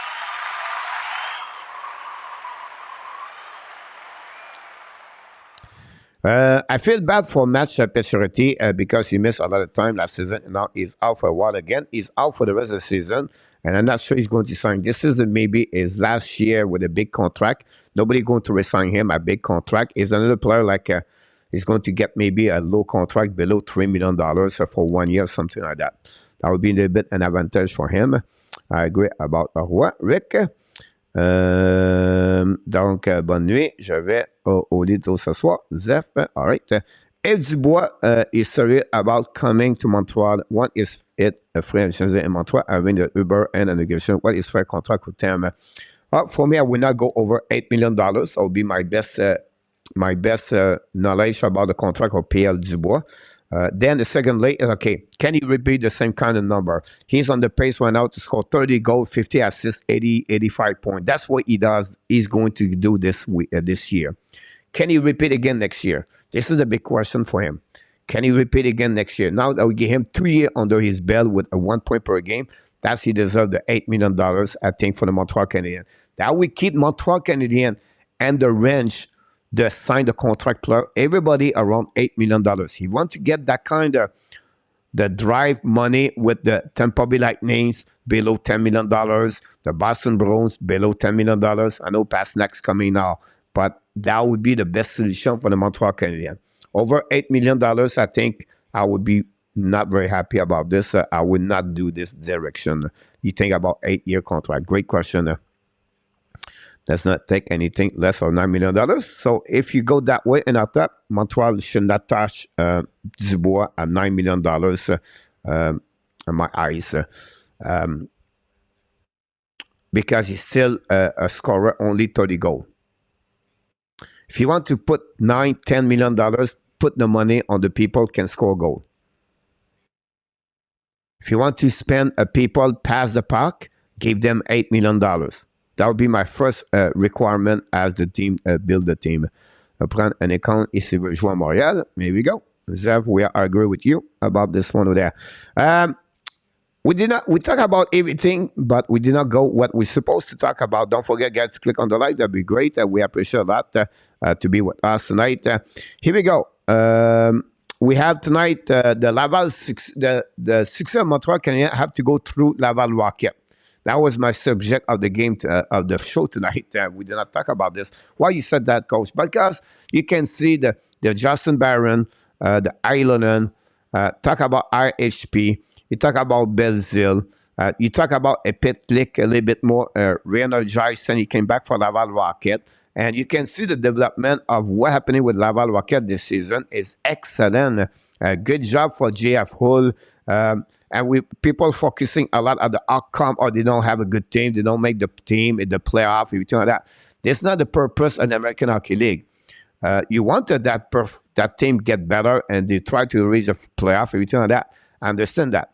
I feel bad for Match Pacioretty because he missed a lot of time last season, and now he's out for a while again. He's out for the rest of the season, and I'm not sure he's going to sign. This is maybe his last year with a big contract. Nobody going to resign him a big contract. He's another player like he's going to get maybe a low contract below $3 million for 1 year, something like that. That would be a little bit an advantage for him. I agree about Rick. Donc, bonne nuit. Je vais au lit ce soir. Zeph, all right. If Dubois is serious about coming to Montreal, what is it a franchise in Montreal having the Uber and a negotiation? What is fair contract with them? For me, I will not go over $8 million. That will be my best knowledge about the contract of PL Dubois. Then the second leg is, okay, can he repeat the same kind of number? He's on the pace right now to score 30 goals, 50 assists, 85 points. That's what he does. He's going to do this year. Can he repeat again next year? This is a big question for him. Can he repeat again next year? Now that we give him 2 years under his belt with a 1 point per game, that's he deserves the $8 million, I think, for the Montreal Canadiens. That will keep Montreal Canadiens and the range to sign the contract player, everybody around $8 million. He want to get that kind of the drive money with the Tampa Bay Lightnings below $10 million, the Boston Bruins below $10 million. I know Pasternak's coming now, but that would be the best solution for the Montreal Canadiens. Over $8 million, I think I would be not very happy about this. I would not do this direction. You think about 8-year contract. Great question. Let's not take anything less than $9 million. So if you go that way and I thought Montreal should not touch Dubois at $9 million in my eyes. Because he's still a scorer, only 30 goals. If you want to put $9-10 million, put the money on the people who can score goal. If you want to spend people past the park, give them $8 million. That would be my first requirement as the team build the team. Prendre un écran et s'il veut jouer à Montréal. Here we go. Zev, we agree with you about this one over there. We talk about everything, but we did not go what we're supposed to talk about. Don't forget, guys, to click on the like. That'd be great. We appreciate a lot to be with us tonight. Here we go. We have tonight the Laval, the success of Montreal Canadiens have to go through Laval Rocket. That was my subject of the game, of the show tonight. We did not talk about this. Why you said that, Coach? Because you can see the Justin Barron, the Ilonen, talk about RHP. You talk about Belzile. You talk about a Pitlick a little bit more re-energized, and he came back for Laval Rocket. And you can see the development of what happening with Laval Rocket this season is excellent. Good job for JF Hull. And people focusing a lot on the outcome, or they don't have a good team, they don't make the team in the playoff, everything like that. That's not the purpose of the American Hockey League. You wanted that team get better, and they try to reach a playoff, everything like that. I understand that.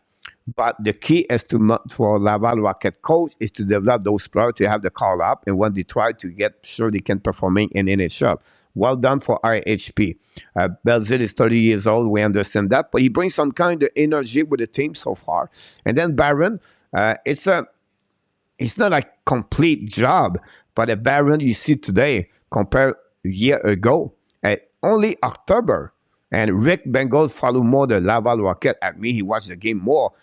But the key is for Laval Rocket coach is to develop those players to have the call up, and when they try to get sure they can perform in NHL. Well done for RHP. Belzile is 30 years old. We understand that, but he brings some kind of energy with the team so far. And then Barron, it's not a complete job, but a Barron you see today compared a year ago, only October. And Rick Bengal followed more the Laval Rocket. At me, he watched the game more.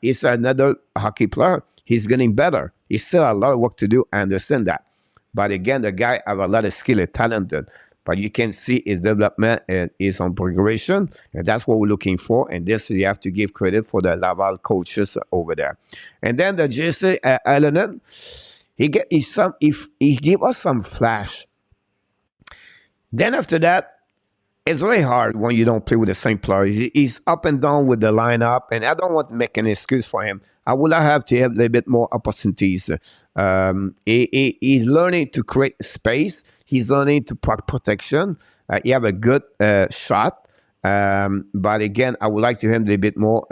He's another hockey player. He's getting better. He's still a lot of work to do. I understand that. But again, the guy have a lot of skill and talented. But you can see his development is on progression. And that's what we're looking for. And this, you have to give credit for the Laval coaches over there. And then the JC Ilonen, he gave us some flash. Then after that, it's very hard when you don't play with the same player. He's up and down with the lineup, and I don't want to make an excuse for him. I would have to have a little bit more opportunities. He's learning to create space. He's learning to protection. He have a good shot. But again, I would like to have a little bit more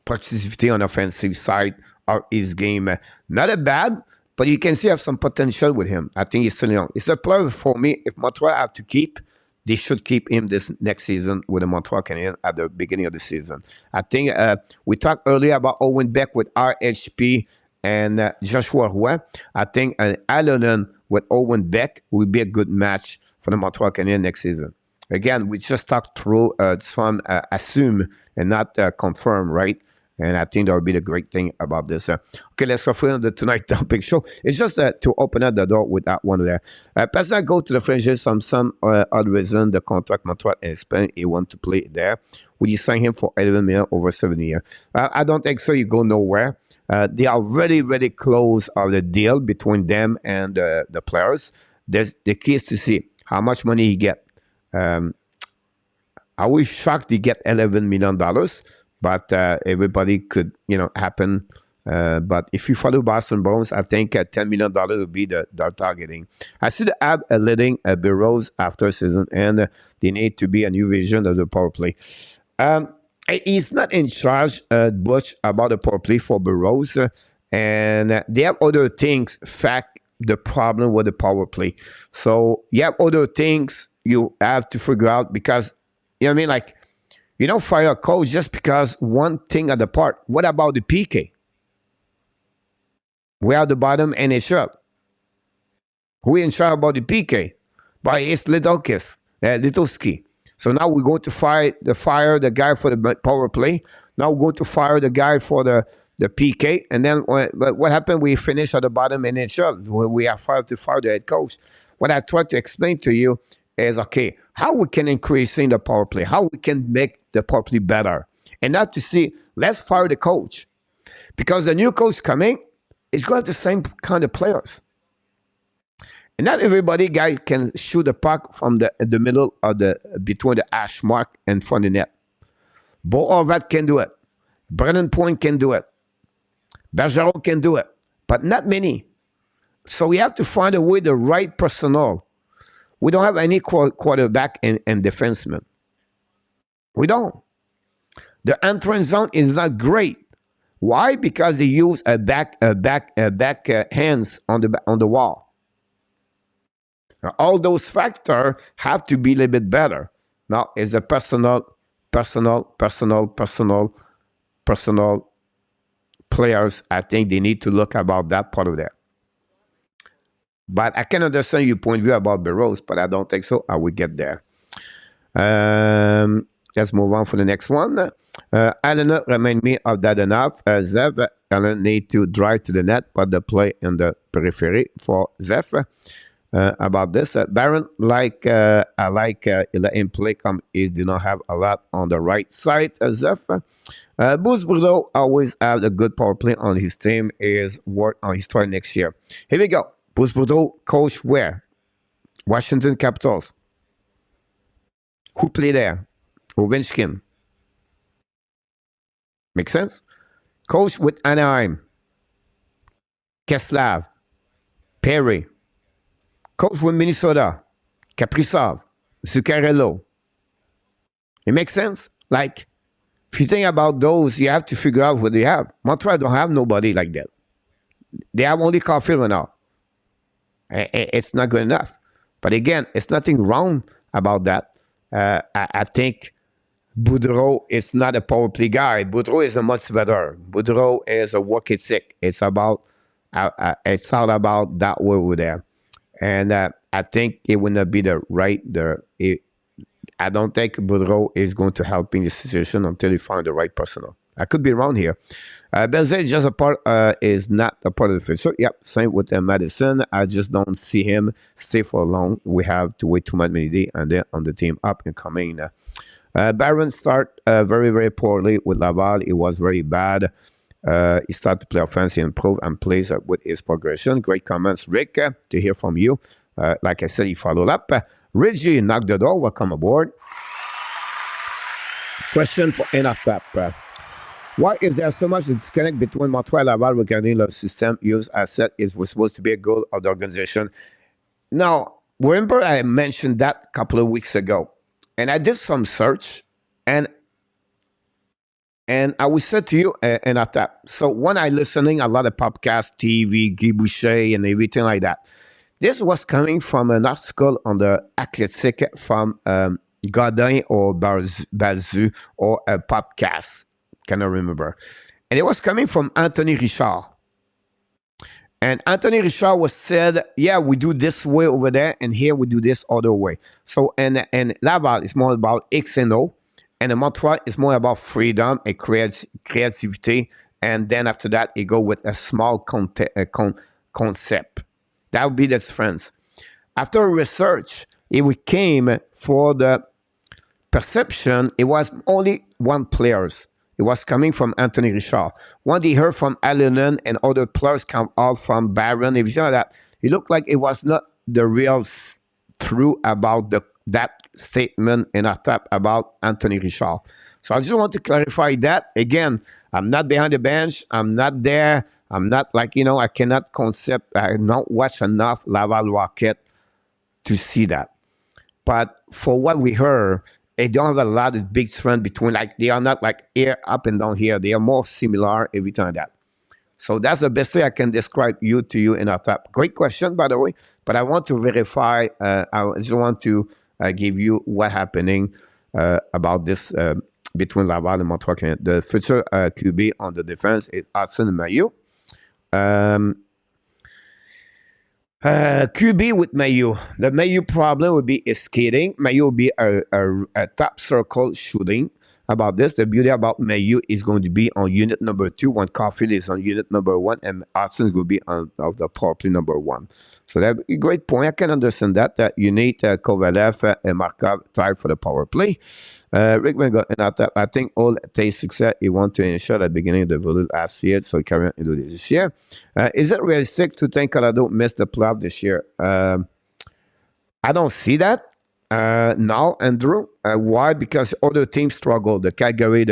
participation on the offensive side of his game. Not a bad, but you can see have some potential with him. I think he's still young. It's a player for me. If Montreal have to keep, they should keep him this next season with the Montreal Canadiens at the beginning of the season. I think we talked earlier about Owen Beck with RHP and Joshua Roy. I think Ilonen with Owen Beck will be a good match for the Montreal Canadiens next season. Again, we just talked through some assume and not confirm, right? And I think that would be the great thing about this. Okay, let's go for the Tonight Topic Show. It's just to open up the door with that one there. Personally, go to the franchise from some odd reason. The contract Montreal explained he want to play there. Would you sign him for $11 million over 7 years? I don't think so. You go nowhere. They are really close of the deal between them and the players. The key is to see how much money he get. I was shocked he get $11 million. But everybody could, happen. But if you follow Boston Bruins, I think $10 million would be the targeting. I see the AB leading Burroughs after season, and they need to be a new vision of the power play. He's not in charge, Butch, about the power play for Burroughs, and they have other things fact the problem with the power play. So you have other things you have to figure out because, you don't fire a coach just because one thing at the part. What about the PK? We are the bottom and it's up. Who in charge about the PK? But it's Littlesky. So now we're going to fire the guy for the power play. Now we're going to fire the guy for the PK. And then what happened? We finish at the bottom and it's up. We are fired to fire the head coach. What I tried to explain to you is, okay, how we can increase in the power play, how we can make the power play better. and not to see, let's fire the coach. Because the new coach coming is going to have the same kind of players. And not everybody, guys, can shoot the puck from the middle of between the hash mark and front of the net. Bo Horvat can do it. Brennan Point can do it. Bergeron can do it. But not many. So we have to find a way, the right personnel. We don't have any quarterback and defenseman. We don't. The entrance zone is not great. Why? Because they use a back hands on the wall. Now, all those factors have to be a little bit better. Now, it's a personal players. I think they need to look about that part of that. But I can understand your point of view about Burroughs, but I don't think so. I will get there. Let's move on for the next one. Allen remind me of that enough. Zev, Allen need to drive to the net, but the play in the periphery for Zev. About this, Baron, I like let him play. He do not have a lot on the right side. Zev. Bruce Boudreau always have a good power play on his team. Is work on his story next year. Here we go. Bruce Boudreau coach where? Washington Capitals. Who play there? Ovechkin. Make sense? Coach with Anaheim. Kesslav. Perry. Coach with Minnesota. Kaprizov. Zuccarello. It makes sense? Like, if you think about those, you have to figure out what they have. Montreal don't have nobody like that. They have only Caulfield now. It's not good enough. But again, it's nothing wrong about that. I think Boudreau is not a power play guy. Boudreau is a much better. Boudreau is a work ethic. It's about it's all about that way over there. And I think it would not be the right. I don't think Boudreau is going to help in the situation until you find the right personnel. I could be wrong here. Belzé just is not a part of the future. Yep, same with Madison. I just don't see him stay for long. We have to wait too many days and then on the team up and coming. Barron start very, very poorly with Laval. It was very bad. He started to play offense, improve, and plays with his progression. Great comments, Rick, to hear from you. Like I said, he followed up. Reggie knocked the door. Welcome aboard. Question for Enatap. Why is there so much disconnect between Montreal and Laval regarding the system used asset is supposed to be a goal of the organization? Now, remember I mentioned that a couple of weeks ago, and I did some search, and I will say to you, Enatap. So when I listening a lot of podcast, TV, Guy Boucher, and everything like that, this was coming from an article on the Athletic from Godin or Bazu or a podcast. Cannot remember. And it was coming from Anthony Richard. And Anthony Richard was said, yeah, we do this way over there, and here we do this other way. So, and Laval is more about X and O, and the Montreal is more about freedom and creativity. And then after that, it go with a small concept. That would be the difference. After research, it came for the perception, it was only one players. It was coming from Anthony Richard. When they heard from Allen and other players come out from Barron, everything like that, it looked like it was not the real truth about that statement in a tap about Anthony Richard. So I just want to clarify that. Again, I'm not behind the bench. I'm not there. I'm not like, I cannot I don't watch enough Laval Rocket to see that. But for what we heard, they don't have a lot of big trend between, like, they are not like here, up and down here. They are more similar, everything like that. So that's the best way I can describe you in our top. Great question, by the way. But I want to verify, I just want to give you what's happening about this between Laval and Montreal Canadiens. The future QB on the defense is Hudson Mailloux. QB with Mailloux. The Mailloux problem would be his skating. Mailloux would be a top circle shooting. about this. The beauty about Meilleeuр is going to be on unit number 2, when Caulfield is on unit number 1, and Austin is going to be on the power play number 1. So that's a great point. I can understand that. You need Kovalev and Markov tied for the power play. Rick Vengot, I think all taste success he want to ensure at the beginning of the Voodoo last year, so he carry on into this year. Is it realistic to think Colorado missed the playoff this year? I don't see that. Now, Andrew, why? Because other teams struggle. The Calgary,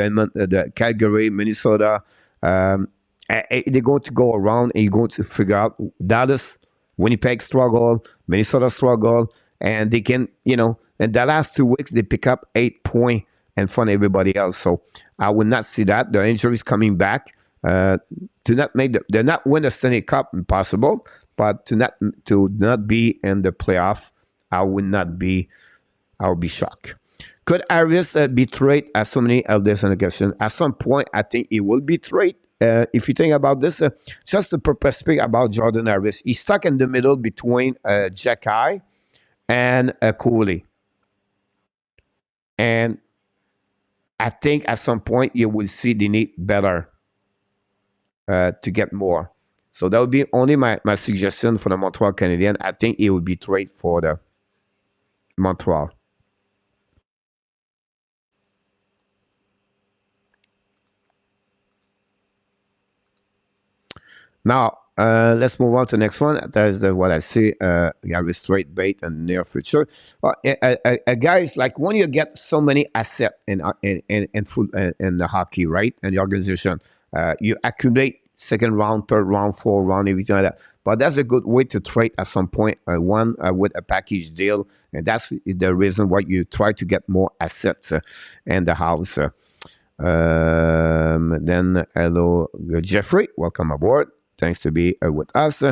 Minnesota, they're going to go around and you're going to figure out Dallas, Winnipeg struggle, Minnesota struggle, and they can, in the last 2 weeks they pick up 8 points in front of everybody else. So I would not see that. The injuries coming back to not make they're not win the Stanley Cup, impossible, but to not be in the playoff, I would be shocked. Could Harris be traded, as so many elders in the question? At some point, I think he will be traded. If you think about this, just the perspective about Jordan Harris, he's stuck in the middle between Jacky and Cooley. And I think at some point you will see they need better to get more. So that would be only my suggestion for the Montreal Canadiens. I think he would be traded for the Montreal. Now, let's move on to the next one. That is what I see. You have a straight bait in the near future. Guys, like when you get so many assets in the hockey, right, and the organization, you accumulate second round, third round, fourth round, everything like that. But that's a good way to trade at some point. One with a package deal, and that's the reason why you try to get more assets in the house. Then hello, Jeffrey, welcome aboard. Thanks to be with us.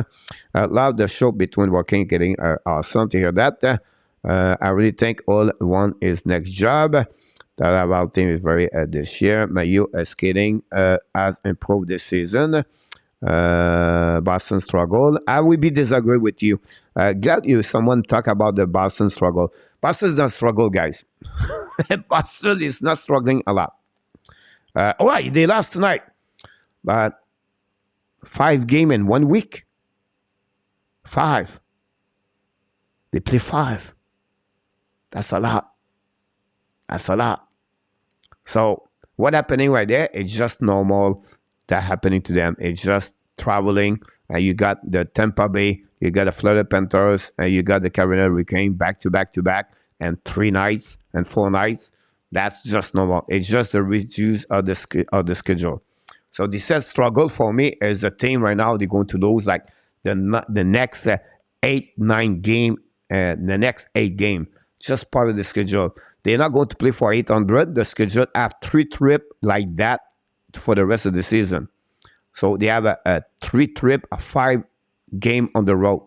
Love the show between working and getting awesome to hear that. I really think all one is next job. That LAVAL team is very this year. MEILLEUR skating has improved this season. Boston struggle. I will be disagree with you. Glad someone talk about the Boston struggle. Boston is not struggle, guys. Boston is not struggling a lot. All right, they lost tonight, but 5 games in 1 week. 5. They play 5. That's a lot. That's a lot. So what happening right there? It's just normal that happening to them. It's just traveling. And you got the Tampa Bay, you got the Florida Panthers, and you got the Carolina Hurricanes back to back to back, and 3 nights and 4 nights. That's just normal. It's just the reduce of the schedule. So this says struggle for me is the team right now. They're going to lose like the next 8-9 game, the next 8 game. Just part of the schedule. They're not going to play for 800. The schedule have 3 trips like that for the rest of the season. So they have a 3 trip, a 5 game on the road.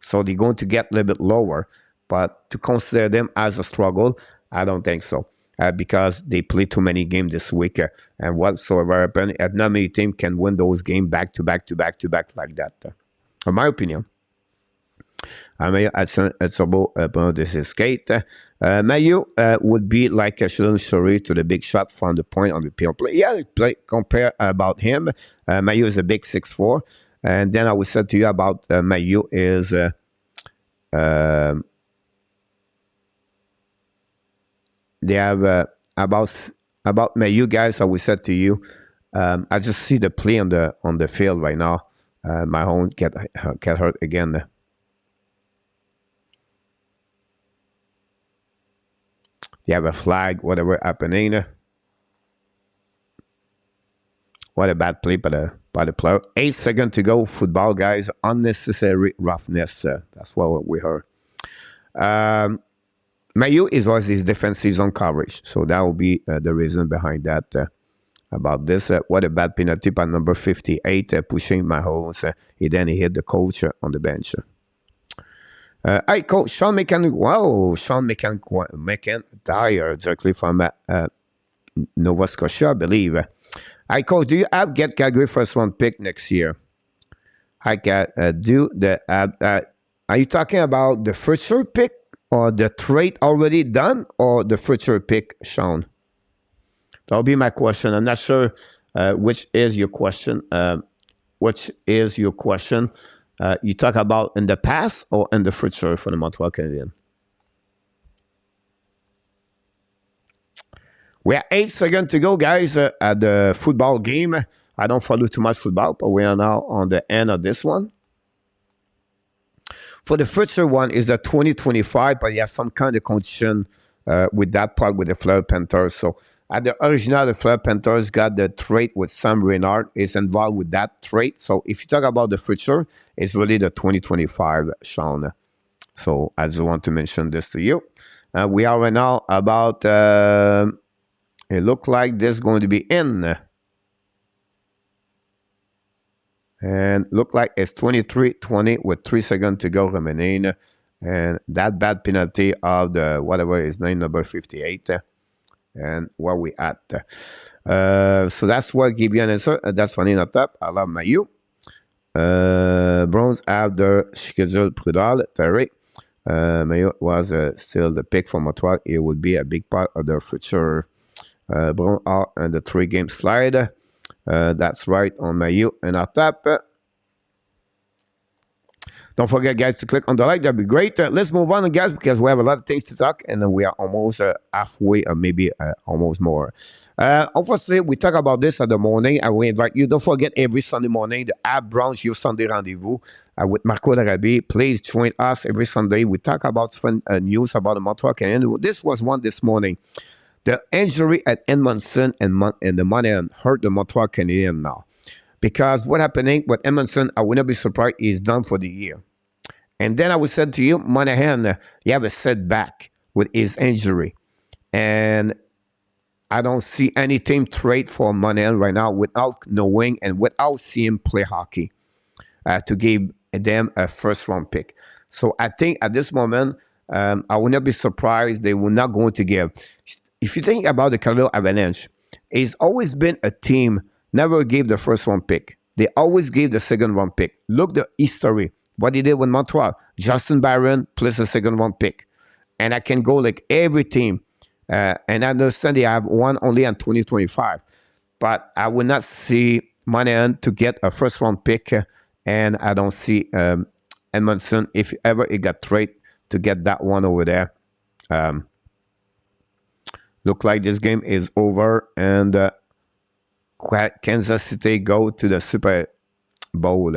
So they're going to get a little bit lower. But to consider them as a struggle, I don't think so. Because they play too many games this week. And whatsoever happen, not many team can win those games back to back to back to back like that. In my opinion. I mean, it's about this skate. MEILLEUR would be like a Sheldon Story to the big shot from the point on the PL play. Yeah, compare about him. MEILLEUR is a big 6'4". And then I would say to you about MEILLEUR is they have about MEILLEUR, guys. I will say to you, I just see the play on the field right now. My own get hurt again. They have a flag, whatever happening. What a bad play by the player. 8 seconds to go. Football, guys. Unnecessary roughness. That's what we heard. MEILLEUR is always his defensive zone coverage. So that will be the reason behind that. About this. What a bad penalty by number 58. Pushing Mahomes. He hit the coach on the bench. Hi, coach. Sean McCann. Wow, Sean McIntyre, directly from Nova Scotia, I believe. Hi, coach. Do you have get Calgary first round pick next year? Hi, Cat. Are you talking about the future pick or the trade already done or the future pick, Sean? That'll be my question. I'm not sure which is your question. Which is your question? You talk about in the past or in the future for the Montreal Canadiens? We have 8 seconds to go, guys, at the football game. I don't follow too much football, but we are now on the end of this one. For the future one is the 2025, but you have some kind of condition with that part with the Fleur Panthers. So at the original, the Fleur Panthers got the trade with Sam Reinhart is involved with that trade. So if you talk about the future, it's really the 2025, Sean. So I just want to mention this to you. We are right now about, it look like this is going to be in. And look like it's 23-20 with 3 seconds to go remaining. And that bad penalty of the, whatever his name, number 58. And where we at. So that's what give you an answer. That's funny not top. I love Mailloux. Bronze after scheduled Prudal, Terry. Mailloux was still the pick for Montreal. It would be a big part of their future. Bronze are in the 3-game slide. That's right on Mailloux and our top. Don't forget, guys, to click on the like. That'd be great. Let's move on, guys, because we have a lot of things to talk, and we are almost halfway, or maybe almost more. Obviously, we talk about this in the morning, and we invite you. Don't forget, every Sunday morning, the App Brunch, your Sunday rendezvous with Marco Larabi. Please join us every Sunday. We talk about fun news about the Montreal Canadiens. This was one this morning. The injury at Edmondson and the Montreal hurt the Montreal Canadiens now. Because what happening with Edmondson, I would not be surprised, is done for the year. And then I would say to you, Monahan, you have a setback with his injury. And I don't see any team trade for Monahan right now without knowing and without seeing him play hockey to give them a first-round pick. So I think at this moment, I would not be surprised they will not going to give. If you think about the Colorado Avalanche, it's always been a team never gave the first-round pick. They always gave the second-round pick. Look the history. What he did with Montreal, Justin Barron plus a second-round pick. And I can go like every team. And I understand they have one only in 2025. But I will not see Monahan to get a first-round pick. And I don't see Edmondson, if ever it got traded, to get that one over there. Look like this game is over. And Kansas City go to the Super Bowl.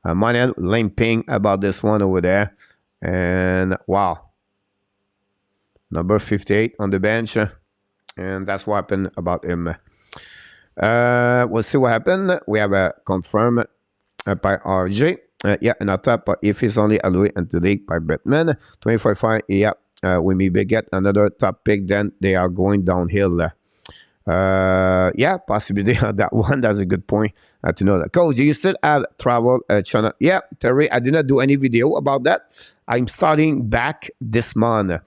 Monahan limping about this one over there. And wow. Number 58 on the bench. And that's what happened about him. We'll see what happened. We have a confirmed by RJ. Yeah, and on top, if he's only allocated into the league by Batman. 25-5, yeah. We maybe get another top pick, then they are going downhill. Yeah, possibly on that one. That's a good point to know that. Coach, do you still have travel channel? Yeah, Terry, I did not do any video about that. I'm starting back this month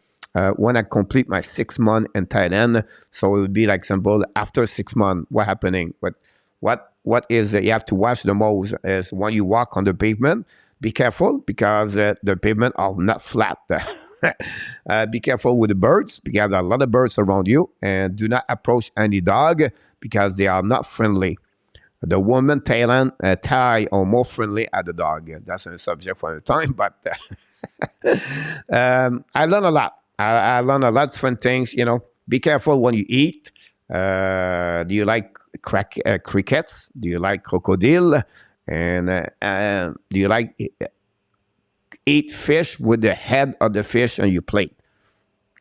when I complete my 6 month in Thailand. So it would be like simple after 6 months, what happening? But what is you have to watch the most is when you walk on the pavement, be careful because the pavement are not flat. Be careful with the birds because there are a lot of birds around you, and do not approach any dog because they are not friendly. The woman Thailand, Thai are more friendly at the dog. That's a subject for the time, but I learned a lot. I learned a lot of different things. You know, be careful when you eat. Do you like crickets? Do you like crocodile? And do you like eat fish with the head of the fish on your plate?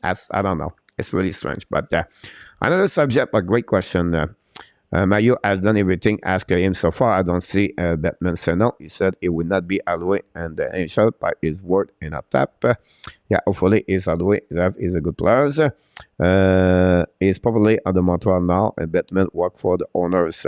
I don't know. It's really strange. But another subject, but great question. Mailloux has done everything asked him so far. I don't see Batman say no. He said it would not be allocated and the NHL by his word in a tap. Yeah, hopefully he's allocated. He's a good player. He's probably on the Montreal now, and Batman work for the owners.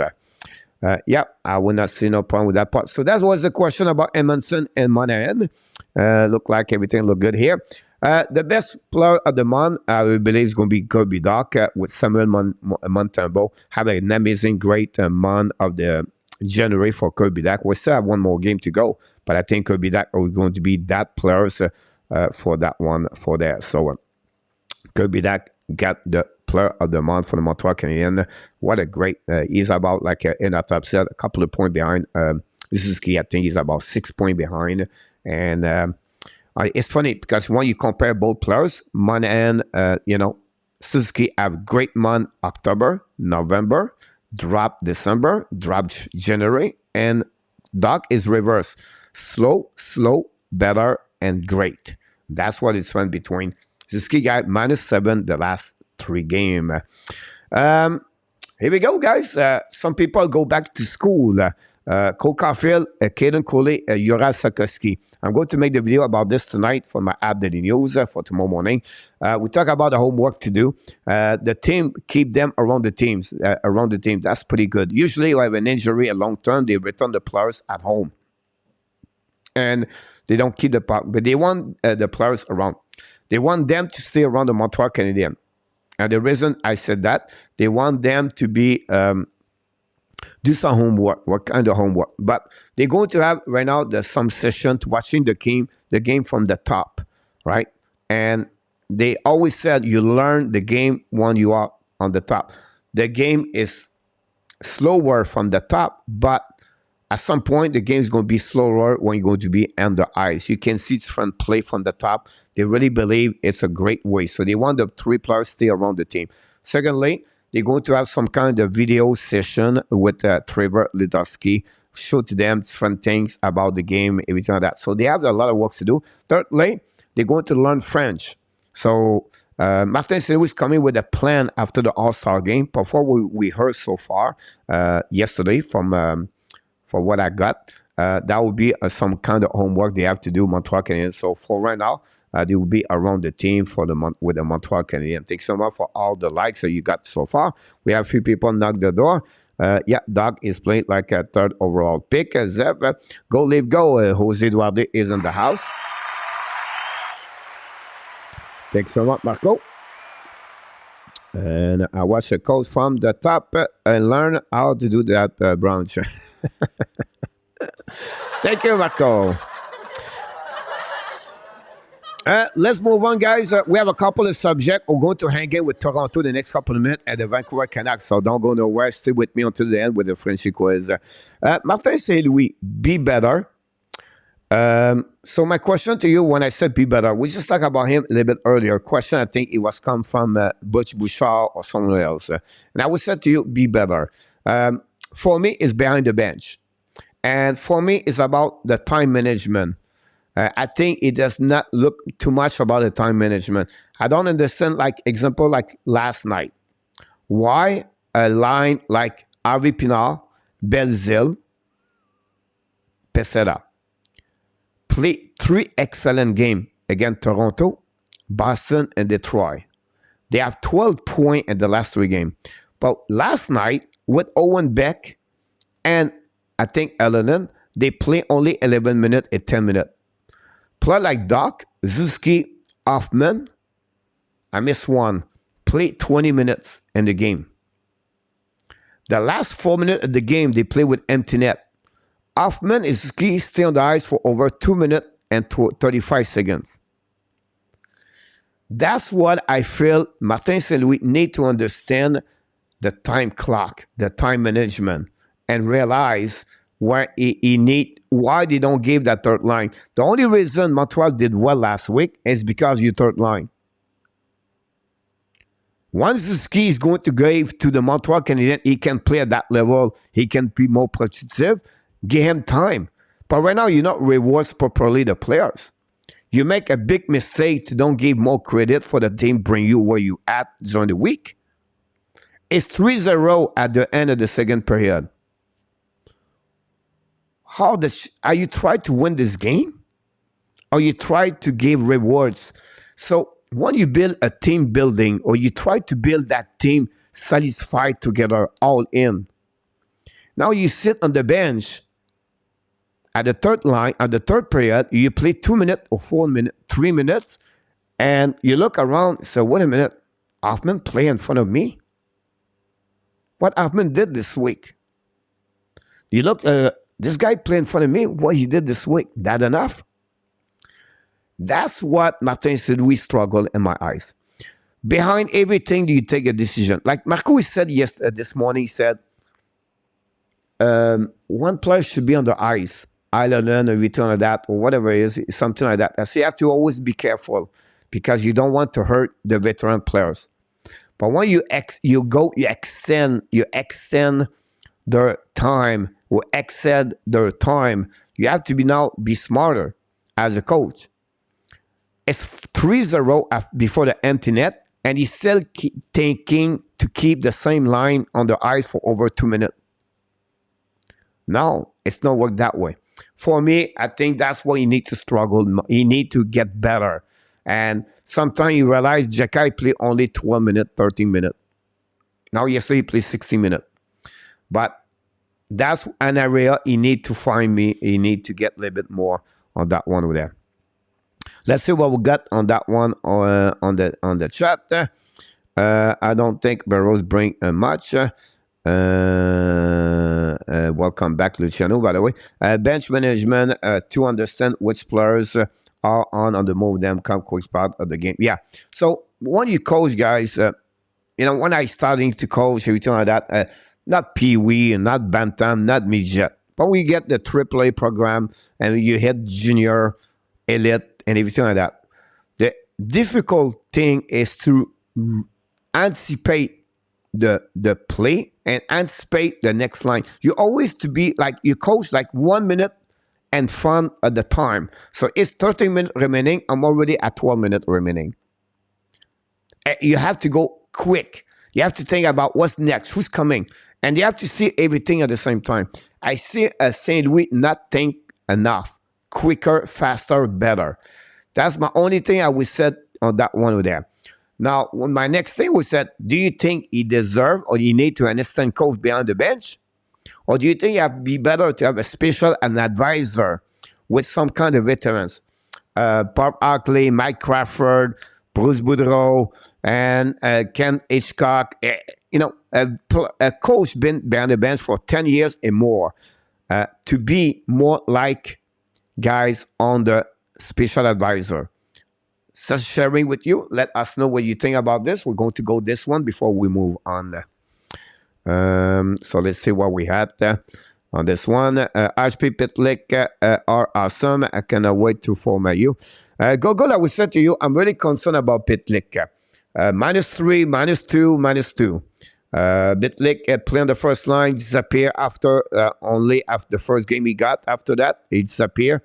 Yeah, I would not see no problem with that part. So that was the question about Edmondson and Monahan. Look like everything look good here. The best player of the month, I believe, is going to be Kirby Dach with Samuel Montembeault. Have an amazing, great month of the January for Kirby Dach. We still have one more game to go, but I think Kirby Dach are going to be that players for that one for there. So Kirby Dach got the player of the month for the Montreal Canadiens. What a great, he's about like in a top set, a couple of points behind. This is key. I think he's about 6 points behind. And it's funny because when you compare both players, Monahan, Suzuki have great month October, November, drop December, drop January, and Doc is reverse. Slow, better, and great. That's what it's fun between. Suzuki got -7 the last 3 games. Here we go, guys. Some people go back to school. Cole Caulfield, Caden Coley, Yoral Sakowski. I'm going to make the video about this tonight for my app, Daily News, for tomorrow morning. We talk about the homework to do. The team, keep them around the teams. That's pretty good. Usually, you have an injury, a long term, they return the players at home. And they don't keep the puck, but they want the players around. They want them to stay around the Montreal Canadiens. And the reason I said that, they want them to be do some homework. What kind of homework? But they're going to have right now some session to watching the game from the top, right? And they always said you learn the game when you are on the top. The game is slower from the top, but at some point, the game is going to be slower when you're going to be on the ice. You can see it's from play from the top. They really believe it's a great way. So they want the 3 players stay around the team. Secondly, they're going to have some kind of video session with Trevor Lidowski, show to them different things about the game, everything like that. So they have a lot of work to do. Thirdly, they're going to learn French. So Martin St. Louis is coming with a plan after the All-Star game. For what we heard so far yesterday from for what I got, that would be some kind of homework they have to do, Montreal Canadiens. So for right now, they will be around the team with the Montreal Canadiens. Thanks so much for all the likes that you got so far. We have a few people knock the door. Yeah, Doc is playing like a 3rd overall pick. Zev, go live, go. Jose Duarte is in the house. Thanks so much, Marco. And I watch the code from the top and learn how to do that branch. Thank you, Marco. Let's move on, guys. We have a couple of subjects. We're going to hang in with Toronto the next couple of minutes at the Vancouver Canucks, so don't go nowhere. Stay with me until the end with the Frenchy quiz. Martin St. Louis, be better. So my question to you, when I said be better, we just talked about him a little bit earlier. Question, I think it was come from Butch Bouchard or someone else. And I would say to you, be better. For me, it's behind the bench. And for me, it's about the time management. I think it does not look too much about the time management. I don't understand, like, example, like last night. Why a line like Harvey Pinard, Belzile, Pesera play 3 excellent games against Toronto, Boston, and Detroit. They have 12 points in the last 3 games. But last night, with Owen Beck and I think Elenan, they play only 11 minutes and 10 minutes. Play like Doc, Zuski, Hoffman, I missed one, play 20 minutes in the game. The last 4 minutes of the game, they play with empty net. Hoffman and Zuski stay on the ice for over 2 minutes and 35 seconds. That's what I feel Martin St. Louis need to understand the time clock, the time management, and realize where he need, why they don't give that third line. The only reason Montreal did well last week is because you third line. Once the ski is going to give to the Montreal Canadiens, he can play at that level. He can be more productive. Give him time. But right now, you not reward properly the players. You make a big mistake to don't give more credit for the team bring you where you at during the week. It's 3-0 at the end of the second period. Are you trying to win this game? Or you try to give rewards? So when you build a team building, or you try to build that team satisfied together, all in. Now you sit on the bench at the third line, at the third period, you play 2 minutes or 4 minutes, 3 minutes, and you look around and say, wait a minute, Hoffman play in front of me? What Hoffman did this week? You look, this guy play in front of me, what he did this week, that enough? That's what Martin St. Louis struggled in my eyes. Behind everything, do you take a decision? Like Marco said this morning, he said, one player should be on the ice, Ireland or return of that, or whatever it is, something like that. So you have to always be careful because you don't want to hurt the veteran players. But when you extend their time or exceed their time, you have to be smarter as a coach. It's 3-0 before the empty net, and he's still thinking to keep the same line on the ice for over 2 minutes. No, it's not work that way. For me, I think that's why you need to struggle. You need to get better. And sometimes you realize Jacky play only 12 minutes, 13 minutes. Now yesterday he played 60 minutes. But that's an area you need to find me. You need to get a little bit more on that one over there. Let's see what we got on that one on the chat. I don't think Burroughs bring much. Welcome back, Luciano, by the way. Bench management to understand which players are on the move, them come quick part of the game. Yeah. So when you coach, guys, when I starting to coach, everything like that, not Pee-wee and not Bantam, not midget, but we get the AAA program and you hit junior, elite, and everything like that. The difficult thing is to anticipate the play and anticipate the next line. You always to be like, you coach like 1 minute in front at the time. So it's 30 minutes remaining. I'm already at 12 minutes remaining. You have to go quick. You have to think about what's next, who's coming. And you have to see everything at the same time. I see a St. Louis not think enough. Quicker, faster, better. That's my only thing I would say on that one over there. Now, my next thing was that, do you think he deserves or you need to an assistant coach behind the bench? Or do you think it would be better to have a special and advisor with some kind of veterans? Bob Arkley, Mike Crawford, Bruce Boudreau, and Ken Hitchcock. A coach been behind the bench for 10 years and more. To be more like guys on the special advisor. Just sharing with you. Let us know what you think about this. We're going to go this one before we move on. So let's see what we had on this one. HP Pitlick are awesome. I cannot wait to form you. Gogol, I will say to you, I'm really concerned about Pitlick. -3, -2, -2. Pitlick play on the first line, disappear after only after the first game he got. After that, he disappear.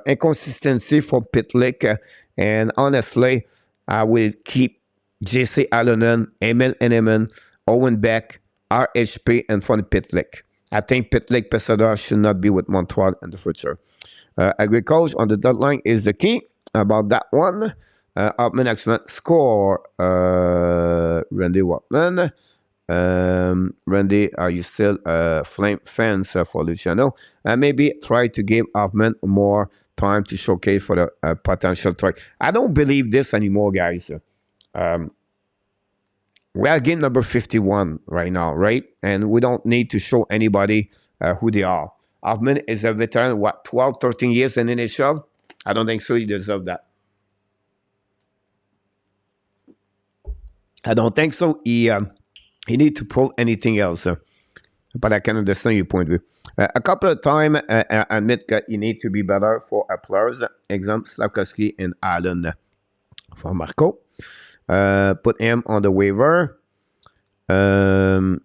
Inconsistency for Pitlick. And honestly, I will keep J.C. Allen, Emil Henneman, Owen Beck, RHP, and from Pitlick. I think Pitlick Pesada should not be with Montreal in the future. Agriculture on the deadline is the key about that one. Upman excellent score. Randy Watman. Randy, are you still flame fans for Luciano? Maybe try to give Upman more time to showcase for the potential track. I don't believe this anymore, guys. We are game number 51 right now, right? And we don't need to show anybody who they are. Hoffman is a veteran, what, 12, 13 years in NHL? I don't think so. He deserves that. I don't think so. He need to prove anything else. But I can understand your point of view. A couple of times, I admit that you need to be better for players. Example, Slavkovsky and Allen for Marco. Put him on the waiver. I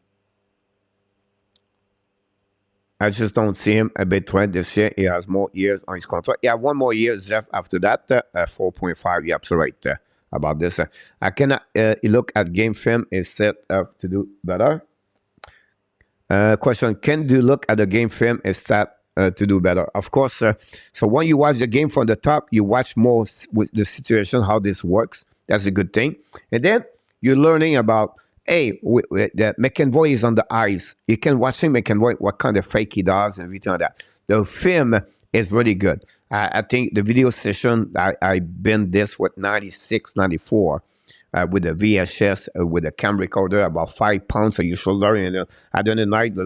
just don't see him a bit trend this year. He has more years on his contract. Yeah, 1 more year, Zef, after that. 4.5, you're absolutely right about this. I cannot look at game film instead of to do better. Question, can you look at the game film instead to do better? Of course. So when you watch the game from the top, you watch more with the situation, how this works. That's a good thing. And then you're learning about, hey, the McEnroy is on the ice. You can watch him, McEnroy, what kind of fake he does and everything like that. The film is really good. I think the video session, I've been this with 96, 94 with the VHS, with a camera recorder, about 5 pounds on your shoulder. And I don't know, like,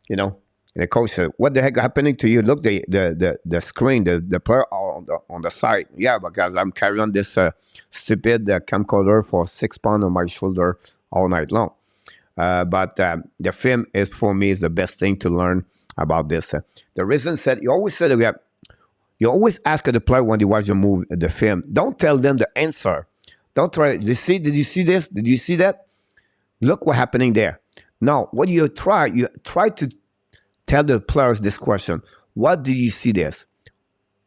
and the coach said, what the heck happening to you? Look, the screen, the player are on the side. Yeah, because I'm carrying this stupid camcorder for 6 pounds on my shoulder all night long. But the film is, for me, is the best thing to learn about this. The reason said, you always said that you always ask the player when they watch the film. Don't tell them the answer. Don't try. Did you see this? Did you see that? Look what's happening there. Now, what you try to tell the players this question. What do you see this?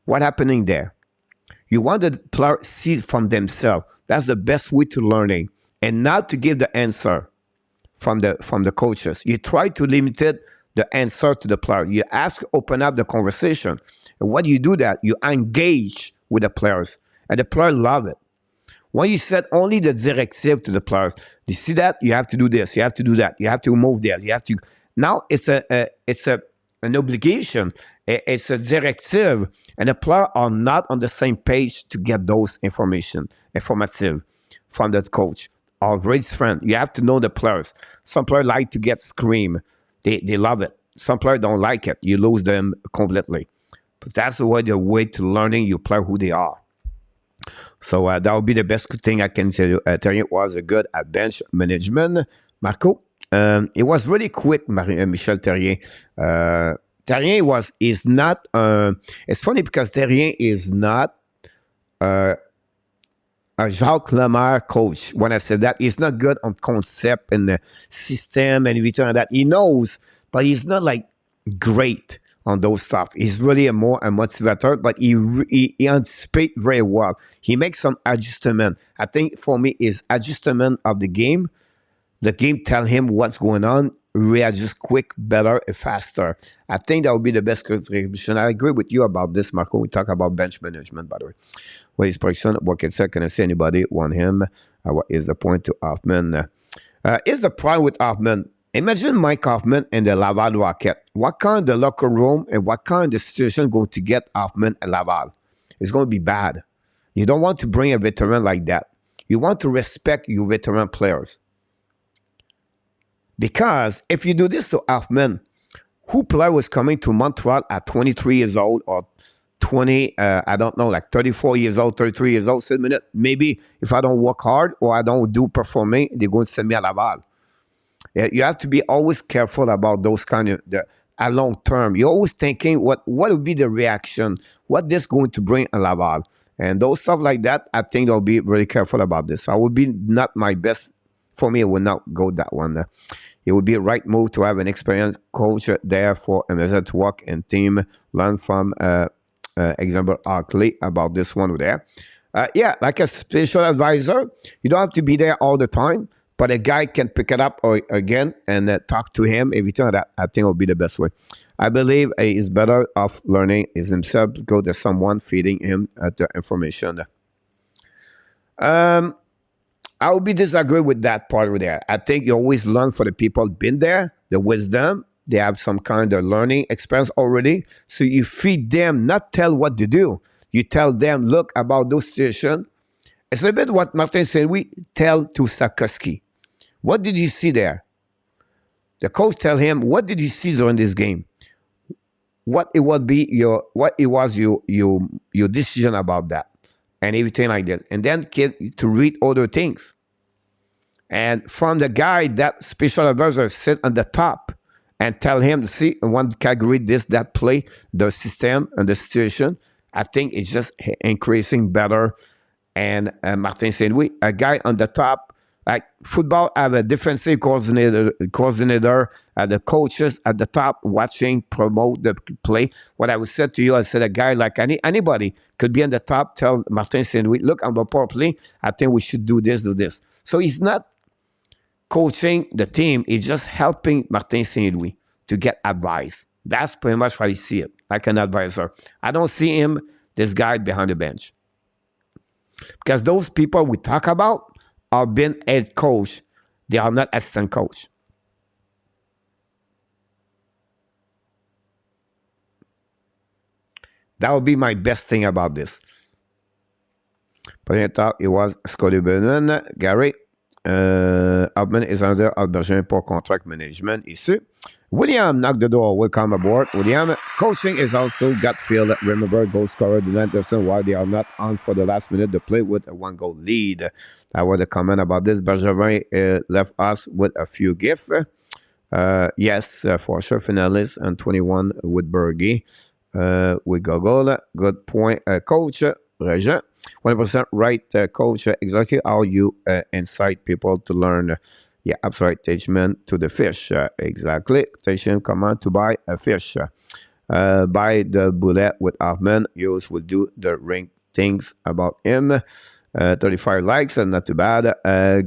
What happening there? You want the player to see it from themselves. That's the best way to learning. And not to give the answer from the coaches. You try to limit it, the answer to the player. You ask, open up the conversation. And when you do that, you engage with the players. And the players love it. When you set only the directive to the players, you see that? You have to do this. You have to do that. You have to move there. You have to. Now it's an obligation. It's a directive. And the players are not on the same page to get those informative from the coach or race friend. You have to know the players. Some players like to get scream. They love it. Some players don't like it. You lose them completely. But that's the way to learning you play who they are. So that would be the best thing I can tell you. Terrien was good at bench management. Marco, it was really quick, Michel Terrien. Terrien is not, it's funny because Terrien is not a Jacques Lemaire coach. When I said that, he's not good on concept and the system and everything like that. He knows, but he's not like great on those stuff. He's really a motivator, but he anticipates very well. He makes some adjustment. I think for me is adjustment of the game. The game tell him what's going on, readjust quick, better, and faster. I think that would be the best contribution. I agree with you about this, Marco. We talk about bench management, by the way. What is position? What can I say anybody want him? What is the point to Hoffman? Is the problem with Hoffman? Imagine Mike Hoffman and the Laval Rocket. What kind of the locker room and what kind of the situation going to get Hoffman and Laval? It's going to be bad. You don't want to bring a veteran like that. You want to respect your veteran players. Because if you do this to Hoffman, who player was coming to Montreal at 23 years old or 20, I don't know, like 34 years old, 33 years old, said, maybe if I don't work hard or I don't do performing, they're going to send me at Laval. You have to be always careful about those kind of, a long term. You're always thinking, what would be the reaction? What this going to bring a Laval? And those stuff like that, I think I'll be really careful about this. I would be not my best, for me, it would not go that one. It would be a right move to have an experienced coach there for MSL to work and team, learn from, example, Arkley about this one there. Yeah, like a special advisor, you don't have to be there all the time. But a guy can pick it up again and talk to him. Everything like that, I think will be the best way. I believe he's better off learning is himself. Go to someone feeding him the information. I will be disagree with that part over there. I think you always learn for the people been there, the wisdom. They have some kind of learning experience already. So you feed them, not tell what to do. You tell them, look, about those situations. It's a bit what Martin said. We tell to Sarkowski. What did you see there? The coach tell him, what did you see during this game? What it was your decision about that, and everything like that. And then to read other things. And from the guy, that special advisor sit on the top and tell him, see, one category, this, that play, the system and the situation. I think it's just increasing better. And Martin said, a guy on the top, like football have a defensive coordinator, the coaches at the top watching, promote the play. What I would say to you, I said a guy like anybody could be on the top, tell Martin Saint-Louis, look, on the power play, I think we should do this, do this. So he's not coaching the team, he's just helping Martin Saint-Louis to get advice. That's pretty much how I see it, like an advisor. I don't see him, this guy behind the bench. Because those people we talk about are being head coach. They are not assistant coach. That would be my best thing about this. Premier top, it was Scotty Brennan, Gary. Hoffman is under Albergin pour contract management ici. William knocked the door. Welcome aboard, William. Coaching is also gut feel. Remember, goal scorer did not understand why they are not on for the last minute to play with a 1-goal lead. That was a comment about this. Bergevin left us with a few gifts. Yes, for sure, finalist and 21 with Bergie. With Gogol. Good point, coach. Regent. 100% right, coach. Exactly how you incite people to learn. Yeah, absolute attachment to the fish. Exactly. Station command to buy a fish. Buy the bullet with Hoffman. Yours will do the ring things about him. 35 likes and not too bad.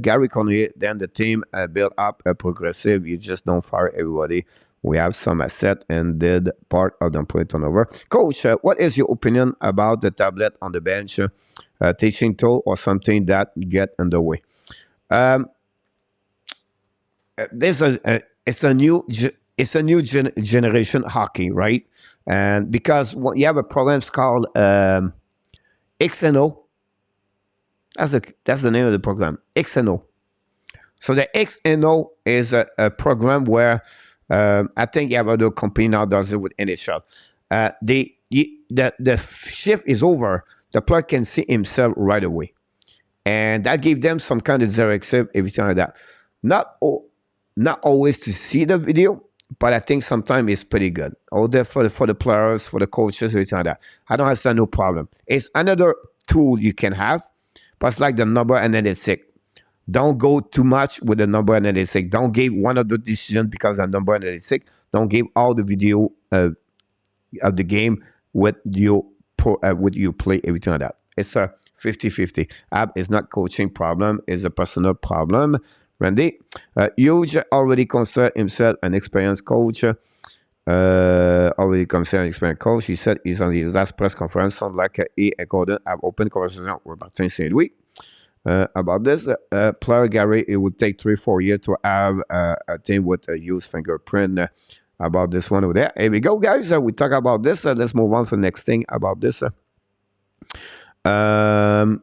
Gary Cournoyer, then the team built up a progressive. You just don't fire everybody. We have some asset and did part of the point turnover. Coach, what is your opinion about the tablet on the bench, teaching tool or something that get in the way? It's a new generation hockey, right? And because you have a program called XNO. That's the name of the program, XNO. So the XNO is a program where I think you have other company now does it with NHL. The shift is over. The player can see himself right away, and that gave them some kind of directive, everything like that. Not always to see the video, but I think sometimes it's pretty good. All there for the players, for the coaches, everything like that. I don't have no problem. It's another tool you can have, but it's like the number analytic. Don't go too much with the number analytic. Don't give one of the decisions because the number analytic. Don't give all the video of the game with you play, everything like that. It's a 50-50. Ab is not coaching problem. It's a personal problem. Randy, Hughes already considered himself an experienced coach. He said he's on his last press conference. Sounds like he and Gordon have open conversation with Martin St. Louis about this. Player Gary, it would take 3-4 years to have a team with a used fingerprint about this one over there. Here we go, guys. We talk about this. Let's move on to the next thing about this. I'm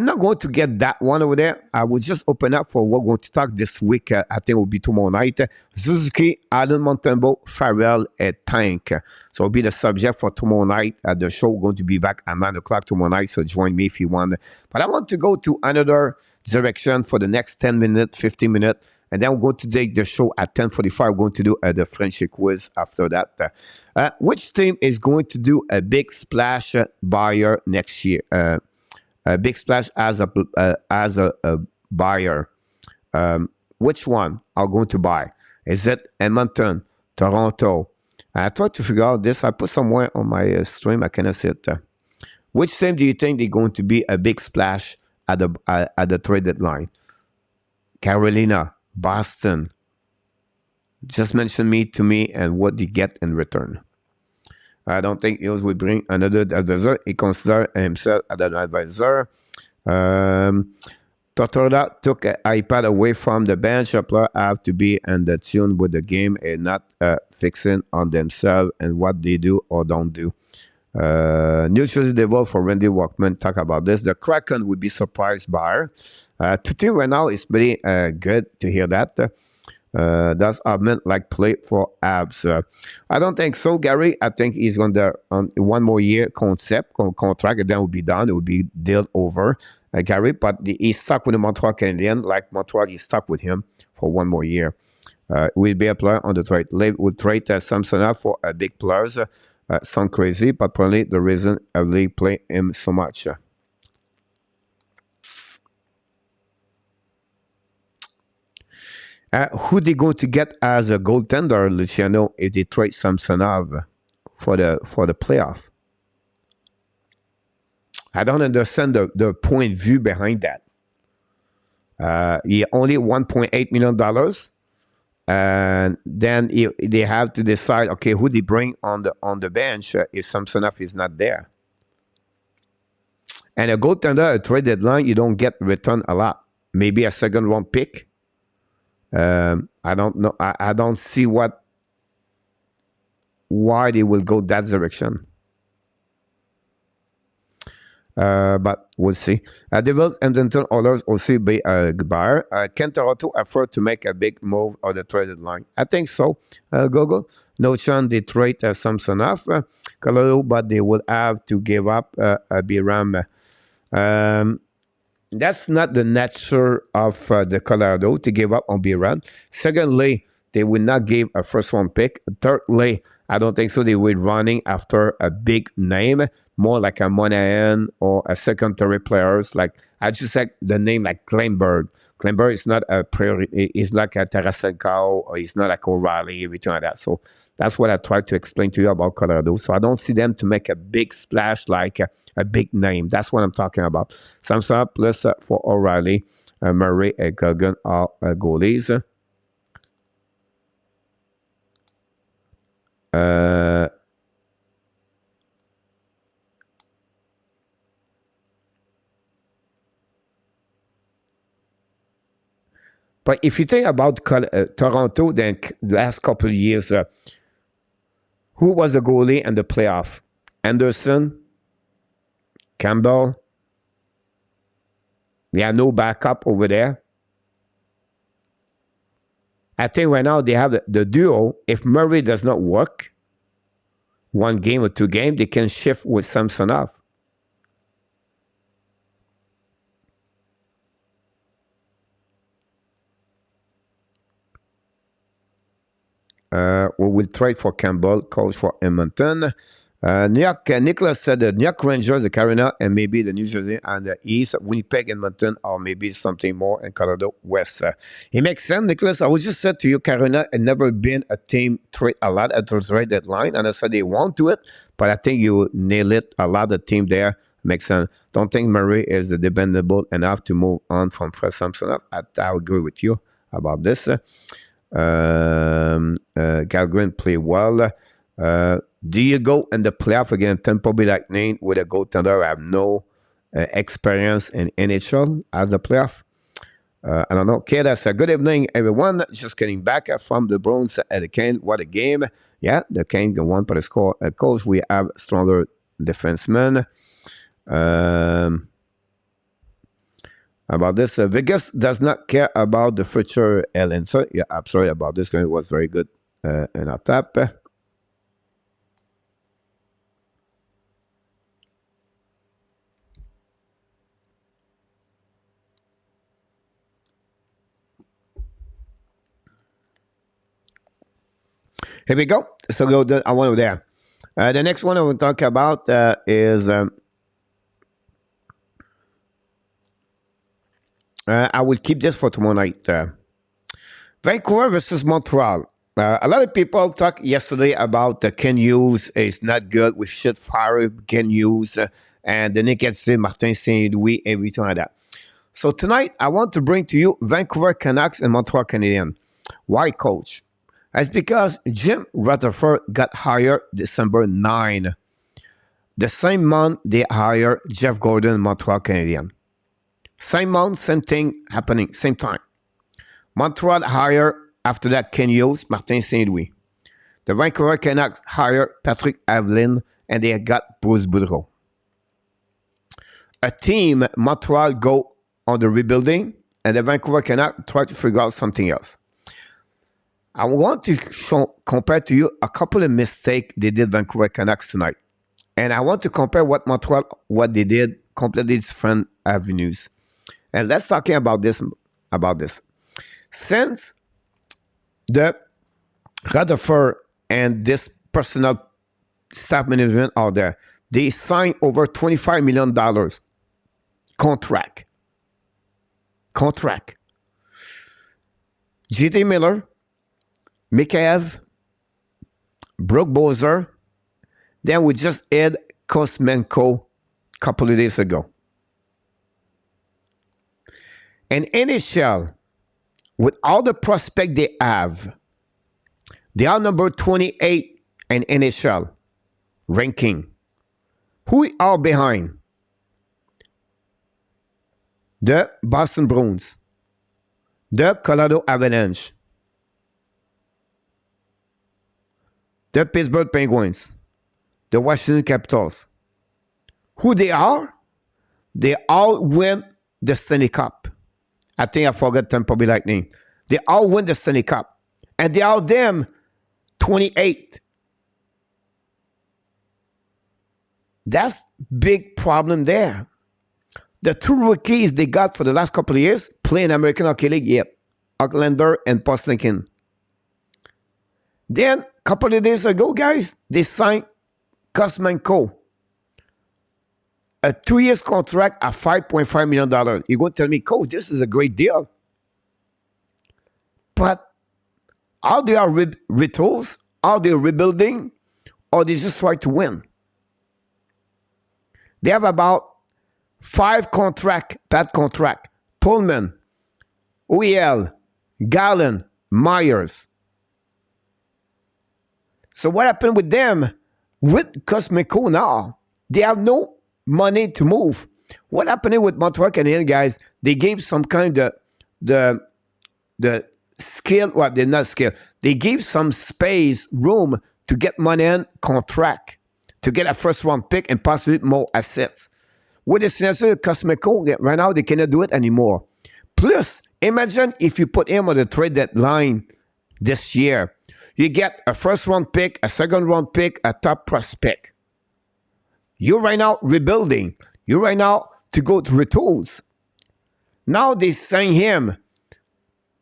not going to get that one over there. I will just open up for what we're going to talk this week. I think it will be tomorrow night. Suzuki, Adam Montembeault, Farrell, and Tank. So it'll be the subject for tomorrow night. The show is going to be back at 9 o'clock tomorrow night, so join me if you want. But I want to go to another direction for the next 10 minutes, 15 minutes. And then we're going to take the show at 10:45. We're going to do the French quiz after that. Which team is going to do a big splash buyer next year? A big splash as a buyer. Which one are going to buy? Is it Edmonton, Toronto? I tried to figure out this. I put somewhere on my stream. I cannot see it. Which team do you think they're going to be a big splash at the trade deadline? Carolina, Boston. Just mention to me and what you get in return. I don't think Hills will bring another advisor. He considers himself as an advisor. Tortorella took an iPad away from the bench. A player have to be in the tune with the game and not fixing on themselves and what they do or don't do. New Jersey Devil for Randy Walkman talk about this. The Kraken would be surprised by her. To right now, it's pretty good to hear that. Does Hoffman like play for HABS? I don't think so, Gary. I think he's on one more year contract, and then will be done. It will be dealt over, Gary. But he's stuck with the Montreal Canadiens. Like Montreal, he's stuck with him for one more year. Will be a player on the trade. Will trade Samsonov for big players. Sound crazy, but probably the reason I really play him so much. Who they going to get as a goaltender, Luciano, if they trade Samsonov for the playoff? I don't understand the point of view behind that. He only $1.8 million, and then they have to decide, okay, who they bring on the bench if Samsonov is not there. And a goaltender, a trade deadline, you don't get return a lot. Maybe a second round pick. I don't know. I don't see why they will go that direction. But we'll see. Devils, Edmonton Oilers aussi be goodbye. Can Toronto afford to make a big move on the traded line? I think so. Google. No chance they trade Samsonov, Colorado, but they will have to give up Biram. That's not the nature of the Colorado to give up on Biram. Secondly, they will not give a first round pick. Thirdly, I don't think so. They will running after a big name, more like a Monahan or a secondary players. Like I just said, the name like Kleinberg. Kleinberg is not a priority. It's like a Tarasenko or it's not like O'Reilly, everything like that. So that's what I tried to explain to you about Colorado. So I don't see them to make a big splash like a big name. That's what I'm talking about. Samsung plus for O'Reilly, Murray and Guggen are goalies. But if you think about Toronto, then the last couple of years, who was the goalie in the playoff? Anderson, Campbell. They have no backup over there. I think right now they have the duo. If Murray does not work, one game or two games, they can shift with Samsonov. We will trade for Campbell, coach for Edmonton. New York, Nicholas said the New York Rangers, the Carolina, and maybe the New Jersey and the East, Winnipeg, Edmonton, or maybe something more in Colorado West. It makes sense, Nicholas. I was just said to you, Carolina had never been a team trade a lot at the right deadline, and I said they won't do it, but I think you nail it. A lot of team there makes sense. Don't think Murray is dependable enough to move on from Fred Samson. I agree with you about this. Calgary play well. Do you go in the playoff against Tampa Bay Lightning with a goaltender who have no experience in NHL as the playoff? I don't know. Okay, that's a good evening, everyone. Just getting back from the Bruins at the Canes. What a game. Yeah, the Canes won by the score. Of course, we have stronger defensemen. About this, Vegas does not care about the future Ellen. So, yeah, I'm sorry about this. It was very good in our tap. Here we go. So go the one over there. The next one I will talk about is I will keep this for tomorrow night. Vancouver versus Montreal. A lot of people talked yesterday about Ken Hughes is not good. We should fire Ken Hughes and then it gets Martin Saint-Louis, everything like that. So tonight I want to bring to you Vancouver Canucks and Montreal Canadiens. Why, coach? That's because Jim Rutherford got hired December 9. The same month they hired Jeff Gordon, Montreal Canadiens. Same month, same thing happening, same time. Montreal hired after that Ken Hughes, Martin Saint-Louis. The Vancouver Canucks hired Patrick Avelin and they got Bruce Boudreau. A team, Montreal go on the rebuilding and the Vancouver Canucks try to figure out something else. I want to compare to you a couple of mistakes they did Vancouver Canucks tonight. And I want to compare what Montreal, what they did, completely different avenues. And let's talk about this. Since the Rutherford and this personal staff management are there, they signed over $25 million contract. J.T. Miller, Mikheyev, Brooke Bozer, then we just had Kuzmenko a couple of days ago. And NHL, with all the prospects they have, they are number 28 in NHL ranking. Who are behind? The Boston Bruins, the Colorado Avalanche, the Pittsburgh Penguins, the Washington Capitals. Who they are? They all win the Stanley Cup. I think I forgot Tampa Bay Lightning. They all win the Stanley Cup. And they are them 28. That's big problem there. The two rookies they got for the last couple of years playing American Hockey League, yep. Aucklander and Postlinkin. Then, a couple of days ago, guys, they signed Kuzmenko. A 2-year contract at $5.5 million. You're going to tell me, Coach, this is a great deal. But are they retools? Are they rebuilding? Or they just try to win? They have about 5 bad contract. Pullman, OEL, Gallen, Myers. So what happened with them? With Kuzmenko now, they have no money to move. What happened with Montreal Canadiens, guys? They gave some kind of the skill, well, they're not skill. They gave some space, room to get money in contract, to get a first-round pick and possibly more assets. With the signature of Kuzmenko, right now they cannot do it anymore. Plus, imagine if you put him on the trade deadline this year. You get a first-round pick, a second-round pick, a top prospect. You're right now rebuilding. You're right now to go to retools. Now they sign him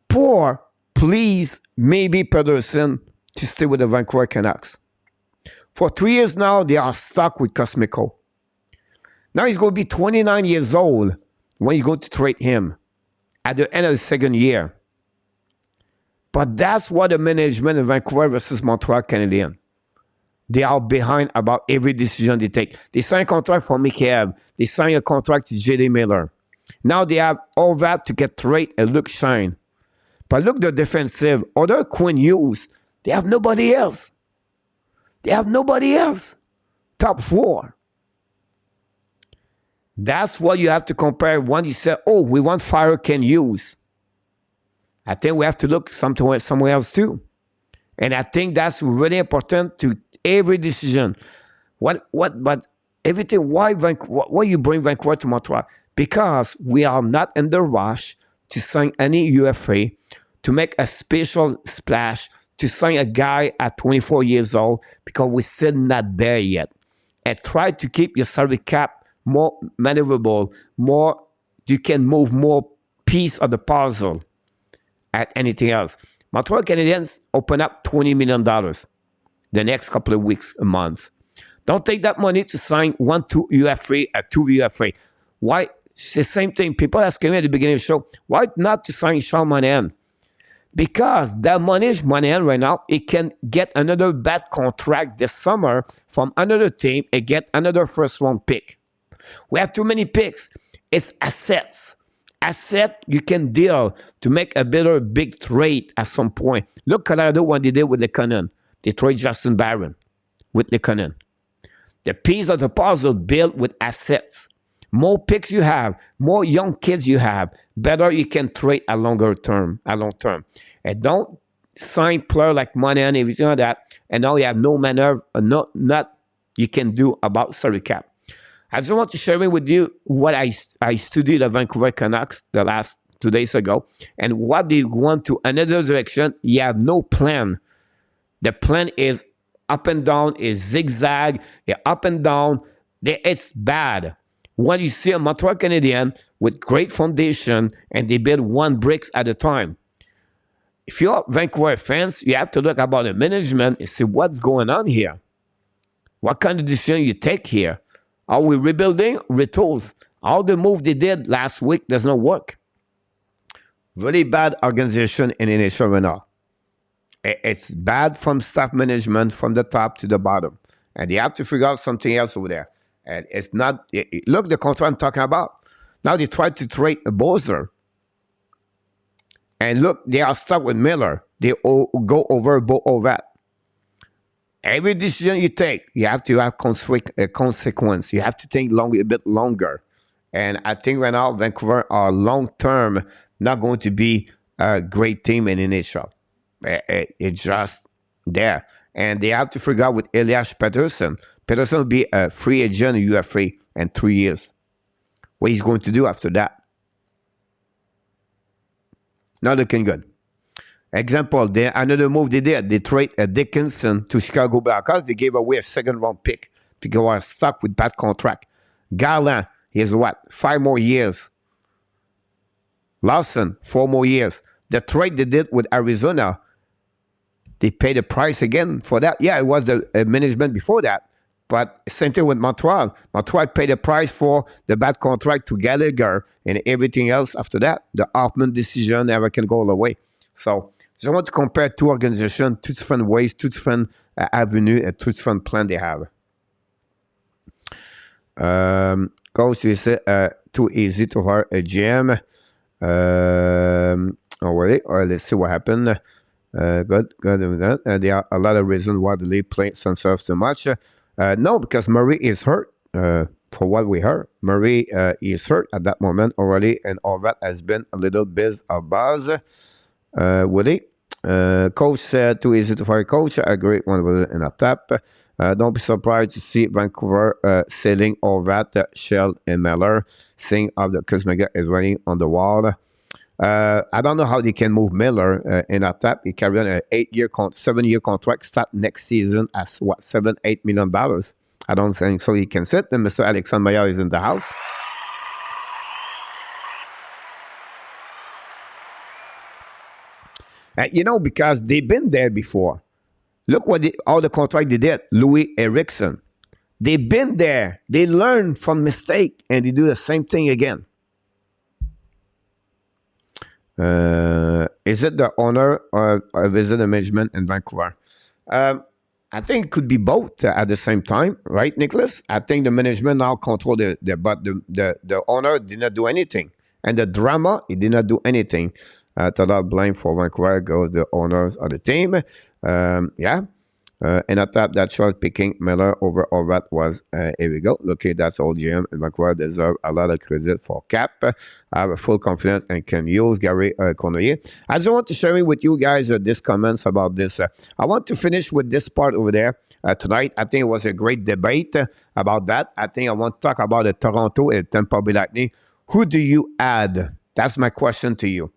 for, please, maybe Pedersen to stay with the Vancouver Canucks. For 3 years now, they are stuck with Kuzmenko. Now he's going to be 29 years old when you're going to trade him at the end of the second year. But that's what the management in Vancouver versus Montreal Canadiens. They are behind about every decision they take. They sign a contract for Mikheyev. They sign a contract to J.D. Miller. Now they have all that to get trade and Luke Shine. But look the defensive. Other Quinn Hughes, they have nobody else. They have nobody else. Top 4. That's what you have to compare when you say, oh, we want fire Ken Hughes. I think we have to look somewhere else too. And I think that's really important to every decision. But everything, why you bring Vancouver to Montreal? Because we are not in the rush to sign any UFA, to make a special splash, to sign a guy at 24 years old, because we're still not there yet. And try to keep your salary cap more maneuverable, more, you can move more piece of the puzzle at anything else. Montreal Canadiens open up $20 million the next couple of weeks, a month. Don't take that money to sign 1-2 UFA, a 2 UFA. Why? It's the same thing. People asking me at the beginning of the show, why not to sign Sean Monahan? Because that money, Monahan right now, it can get another bad contract this summer from another team and get another first-round pick. We have too many picks. It's assets. Asset you can deal to make a better big trade at some point. Look Colorado what they did with LeConnon. They trade Justin Barron with LeConnon. The piece of the puzzle built with assets. More picks you have, more young kids you have, better you can trade a long term. And don't sign player like money and everything like that, and now you have no manner, not you can do about salary cap. I just want to share with you what I studied the Vancouver Canucks the last 2 days ago, and what they want to another direction. You have no plan. The plan is up and down, is zigzag, up and down. It's bad. When you see a Montreal Canadien with great foundation and they build one bricks at a time. If you're Vancouver fans, you have to look about the management and see what's going on here. What kind of decision you take here? Are we rebuilding? Retools. All the move they did last week does not work. Really bad organization in NHL right now. It's bad from staff management from the top to the bottom. And they have to figure out something else over there. And it's not, look the contract I'm talking about. Now they try to trade a Bowser. And look, they are stuck with Miller. They all go over that. Every decision you take, you have to have a consequence. You have to think a bit longer. And I think right now, Vancouver are long-term not going to be a great team in NHL. It's just there. And they have to figure out with Elias Pettersson. Pettersson will be a free agent UFA in 3 years. what he's going to do after that. Not looking good. Example, another move they did, they trade Dickinson to Chicago Blackhawks. They gave away a second-round pick because they were stuck with bad contract. Garland, he has what? 5 more years. Lawson, 4 more years. The trade they did with Arizona, they paid the price again for that. Yeah, it was the management before that. But same thing with Montreal. Montreal paid the price for the bad contract to Gallagher and everything else after that. The Hartman decision never can go away. So I want to compare 2 organizations, 2 different ways, 2 different avenues, and 2 different plans they have. Coach, you said too easy to hire a GM. Already. All right, let's see what happened. Good with that. There are a lot of reasons why the league plays themselves too much. No, because Murray is hurt. For what we heard, Murray is hurt at that moment already, and all that has been a little bit of buzz. Woody, coach said too easy to fire coach. I agree, one was in a tap. Don't be surprised to see Vancouver selling all that. Shell and Miller saying of the Kuzmega is writing on the wall. I don't know how they can move Miller in a tap. He carry on an 7-year contract, start next season as what, $7-8 million. I don't think so. He can sit. And Mr. Alexandre is in the house. Because they've been there before. Look what all the contract they did. Louis Eriksson. They've been there. They learn from mistake and they do the same thing again. Is it the owner or is it the management in Vancouver? I think it could be both at the same time, right, Nicholas? I think the management now control but the owner did not do anything. And the drama, he did not do anything. Total blame for Vancouver goes the owners of the team. And I thought that short picking Miller over all that was, here we go. Look, that's all GM. And Vancouver deserve a lot of credit for cap. I have full confidence and can use Gary Cournoyer. I just want to share with you guys these comments about this. I want to finish with this part over there tonight. I think it was a great debate about that. I think I want to talk about the Toronto and Tampa Bay Lightning. Who do you add? That's my question to you.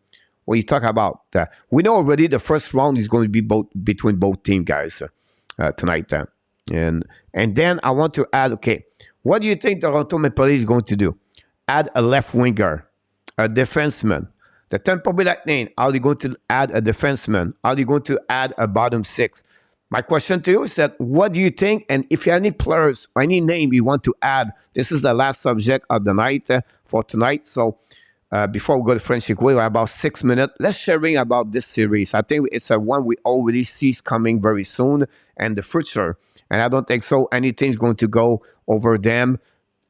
When you talk about that, we know already the first round is going to be between both teams, guys, tonight. And then I want to add, okay, what do you think Toronto Maple Leafs is going to do? Add a left winger, a defenseman. The Tampa Bay Lightning, are they going to add a defenseman? Are they going to add a bottom 6? My question to you is that, what do you think? And if you have any players or any name you want to add, this is the last subject of the night for tonight. So before we go to French Equity, we're about 6 minutes. Let's sharing about this series. I think it's a one we already see coming very soon and the future. And I don't think so anything's going to go over them.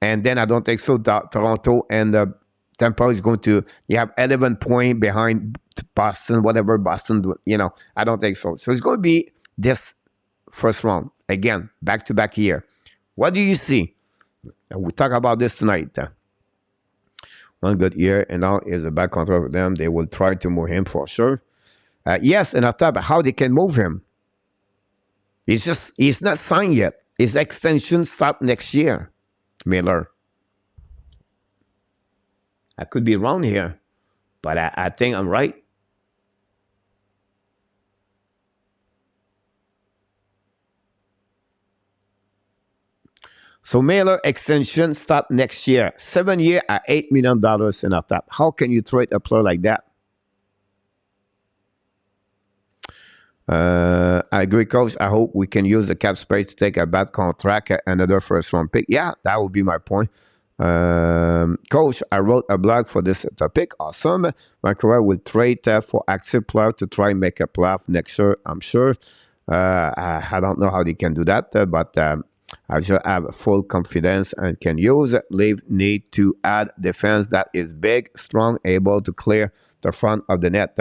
And then I don't think so Toronto and Tampa is going to, you have 11 points behind Boston, whatever Boston do, I don't think so. So it's going to be this first round. Again, back-to-back year. What do you see? And we'll talk about this tonight. One good year, and now is a bad contract with them. They will try to move him for sure. Yes, and I thought how they can move him. He's not signed yet. His extension starts next year, Miller. I could be wrong here, but I think I'm right. So Miller extension start next year. 7 years at $8 million in a tap. How can you trade a player like that? I agree, Coach. I hope we can use the cap space to take a bad contract, another first-round pick. Yeah, that would be my point. Coach, I wrote a blog for this topic. Awesome. Vancouver will trade for active player to try and make a playoff next year, I'm sure. I don't know how they can do that, but I just have full confidence and can use it. Leave need to add defense that is big, strong, able to clear the front of the net.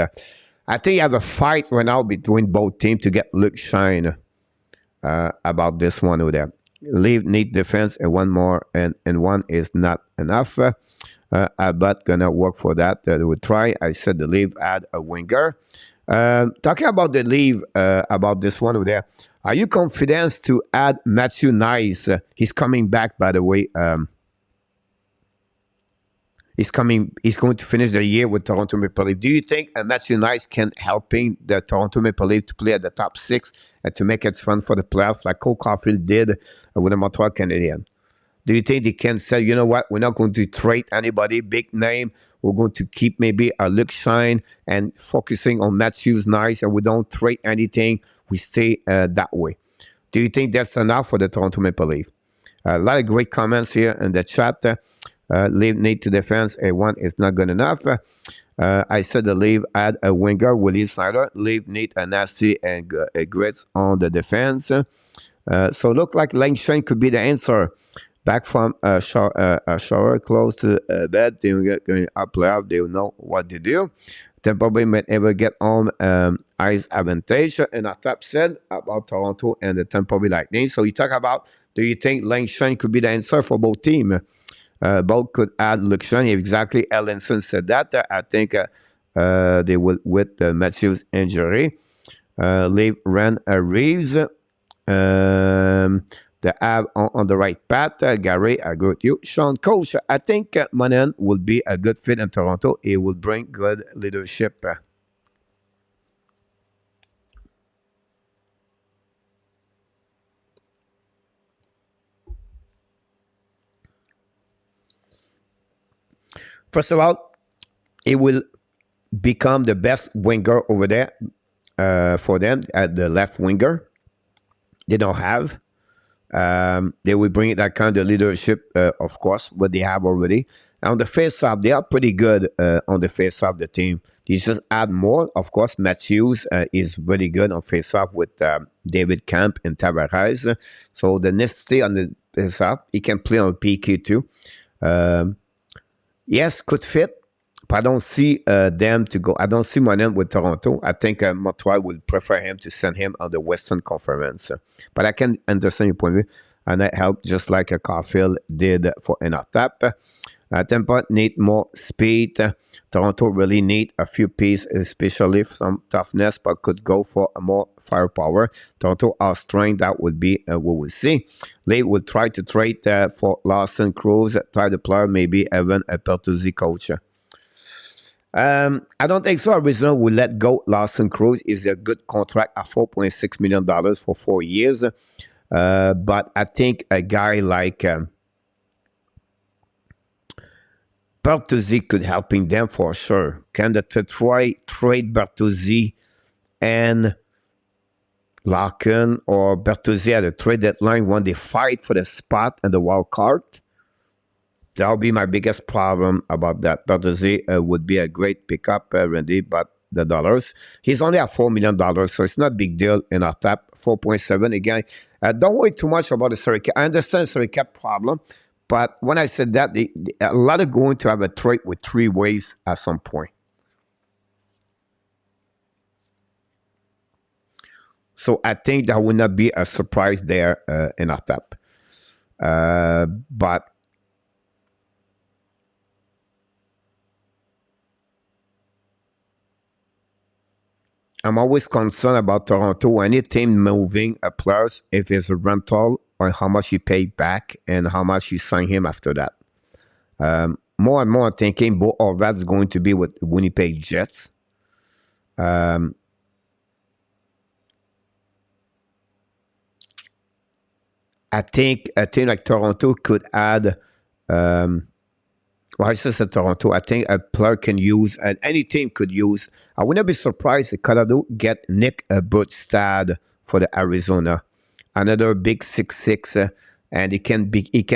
I think you have a fight right now between both teams to get Luke Shine about this one over there. Leave need defense and one more, and one is not enough. But gonna work for that. We'll try. I said the leave add a winger. Talking about the leave, about this one over there. Are you confident to add Matthew Nice? He's coming back, by the way. He's coming. He's going to finish the year with Toronto Maple Leafs. Do you think Matthew Knies can helping the Toronto Maple Leafs to play at the top 6 and to make it fun for the playoffs like Cole Caulfield did with the Montreal Canadiens? Do you think they can say, you know what, we're not going to trade anybody, big name. We're going to keep maybe a Luke Shine and focusing on Matthew Knies, and we don't trade anything. We stay that way. Do you think that's enough for the Toronto Maple Leafs? A lot of great comments here in the chat. Leave need to defense. A1 is not good enough. I said the Leaf add a winger, Willie Snyder. Leaf need a nasty and grits on the defense. So look like Lane Shane could be the answer. Back from a shower close to bed. They will get going up playoff. They will know what to do. Tampa Bay might ever get on ice advantage. And I said about Toronto and the Tampa Bay Lightning. So you talk about, do you think Lane Shane could be the answer for both teams? Both could add Luciano. Exactly. Ellenson said that. I think they will with Matthews' injury. Leave Ren Reeves. The Av on the right path. Gary, I agree with you. Sean Coach, I think Monahan will be a good fit in Toronto. He will bring good leadership. First of all, he will become the best winger over there for them at the left winger. They don't have. They will bring that kind of leadership, of course, what they have already. And on the face-off, they are pretty good on the face-off, the team. You just add more. Of course, Matthews is really good on face-off with David Camp and Tavares. So the necessity on the face-off, he can play on PK too. Yes, could fit. But I don't see them to go. I don't see Monahan with Toronto. I think Montreal would prefer him to send him on the Western Conference. But I can understand your point of view. And that helped just like a Caulfield did for an tap. Tampa need more speed. Toronto really need a few pieces, especially some toughness, but could go for a more firepower. Toronto are strength. That would be what we'll see. They will try to trade for Lawson Cruz, try the player, maybe even a Pertuzzi coach. I don't think so. Arizona will let go Lawson Cruz. Is a good contract at $4.6 million for 4 years. But I think a guy like Bertuzzi could helping them for sure. Can the Detroit trade Bertuzzi and Larkin or Bertuzzi at the trade deadline when they fight for the spot and the wild card? That'll be my biggest problem about that. Bertuzzi would be a great pickup, Randy, but the dollars. He's only at $4 million, so it's not a big deal in our tap. 4.7 again. Don't worry too much about the salary cap. I understand the salary cap problem, but when I said that, a lot are going to have a trade with 3 ways at some point. So I think that would not be a surprise there in our tap. But I'm always concerned about Toronto. Any team moving a players, if it's a rental, or how much you pay back and how much you sign him after that. More and more I'm thinking both of that's going to be with Winnipeg Jets. I think a team like Toronto could add well, I just said Toronto. I think a player can use, and any team could use. I would not be surprised if Colorado get Nick Butstad for the Arizona, another big 6'6", and he can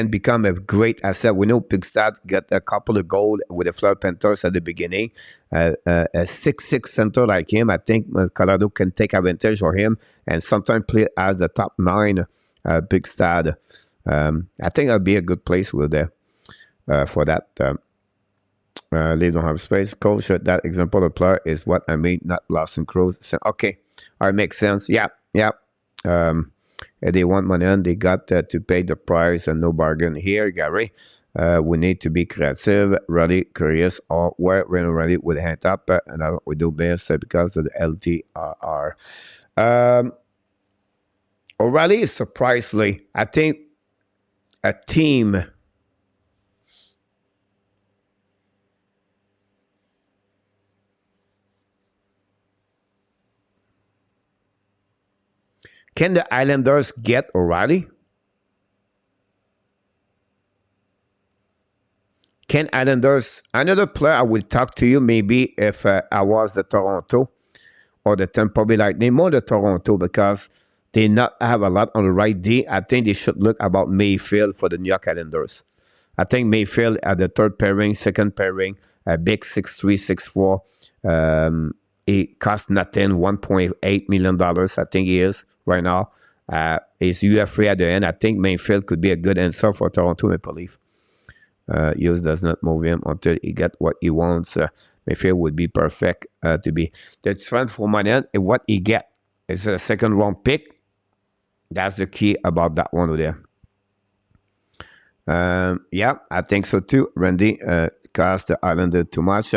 become a great asset. We know Butstad got a couple of goals with the Florida Panthers at the beginning. A 6'6" center like him, I think Colorado can take advantage of him and sometimes play as the top 9 Butstad. I think that'll be a good place with there. For that, they don't have space. Coach, that example of player is what I mean, not Lawson Cruz. So, okay, all right, makes sense. Yeah. They want money and they got to pay the price and no bargain here, Gary. We need to be creative, really curious, or where we're ready with a hand up, and we do best because of the LTR. Already, surprisingly, I think a team Can the Islanders get O'Reilly? Can Islanders, another player I will talk to you maybe if I was the Toronto or the Tampa Bay Lightning, more the Toronto, because they not have a lot on the right D. I think they should look about Mayfield for the New York Islanders. I think Mayfield at the third pairing, second pairing, a big 6'3", 6'4". It costs nothing, $1.8 million, I think he is right now. He's UFA at the end. I think Mayfield could be a good answer for Toronto Maple Leaf. Hughes does not move him until he gets what he wants. Mayfield would be perfect to be. The trend for Montreal is what he get. It's a second round pick. That's the key about that one over there. Yeah, I think so too. Randy cost the Islander too much.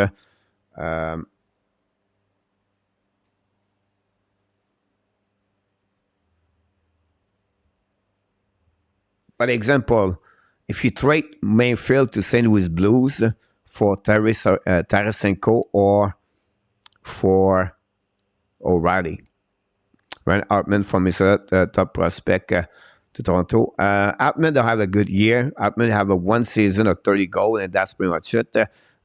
For example, if you trade Mayfield to St. Louis Blues for Tarasenko or for O'Reilly, Ryan Hartman from his top prospect to Toronto. Hartman don't have a good year. Hartman have a one season of 30 goals, and that's pretty much it.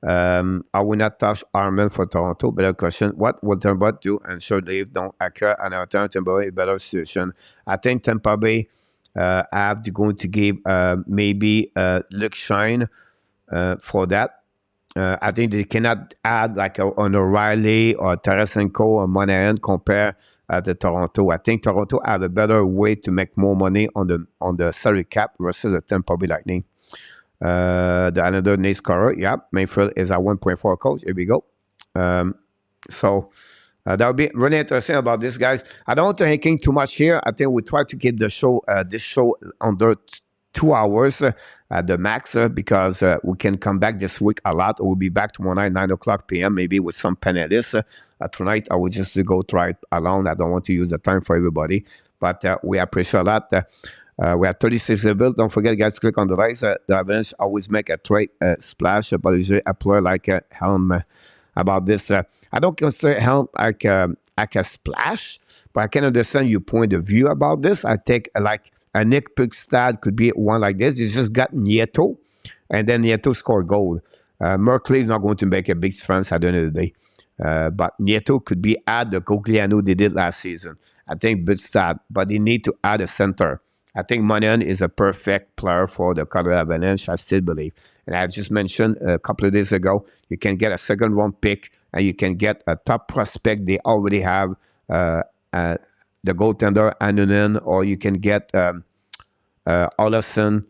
I will not touch Hartman for Toronto. Better question, what will Tampa Bay do? And should they don't occur and return Tampa Bay a better situation? I think Tampa Bay have to going to give maybe Luke Shine for that. I think they cannot add like an O'Reilly or Tarasenko or Monahan compare to Toronto. I think Toronto have a better way to make more money on the salary cap versus the Tampa Bay Lightning. The another nice scorer, yeah, Mayfield is at 1.4 coach. Here we go. So that would be really interesting about this, guys. I don't want to hacking too much here. I think we try to keep the show, this show under 2 hours at the max because we can come back this week a lot. We'll be back tomorrow night, 9 o'clock p.m., maybe with some panelists. Tonight, I will just go try it alone. I don't want to use the time for everybody, but we appreciate a lot. We have 36 built. Don't forget, guys, click on the likes. The Avalanche always make a trade splash, but usually a player like Helm about this. I don't consider Helm like a splash, but I can understand your point of view about this. I think like a Nick Pugstad could be one like this. You just got Nieto, and then Nieto scored goal. Merkley is not going to make a big difference at the end of the day. But Nieto could be add the Gogliano they did last season. I think Pugstad, but they need to add a center. I think Monahan is a perfect player for the Colorado Avalanche, I still believe. And I just mentioned a couple of days ago, you can get a second round pick and you can get a top prospect. They already have the goaltender, Annunen, or you can get Olofsson,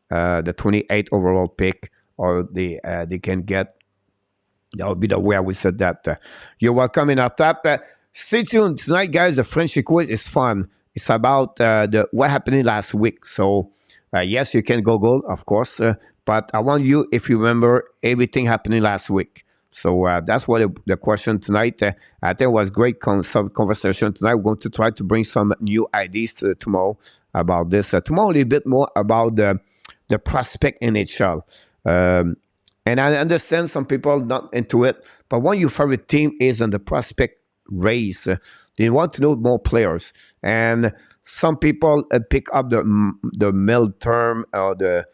the 28th overall pick, or they can get, that would be the way I would say that. You're welcome in our top. Stay tuned. Tonight, guys, the French quiz is fun. It's about what happened last week. So, yes, you can Google, of course, but I want you, if you remember everything happening last week. So that's what the question tonight. I think it was great conversation tonight. We're going to try to bring some new ideas tomorrow about this. Tomorrow, a little bit more about the prospect NHL. And I understand some people not into it, but when your favorite team is in the prospect race, they want to know more players. And some people pick up the middle term or the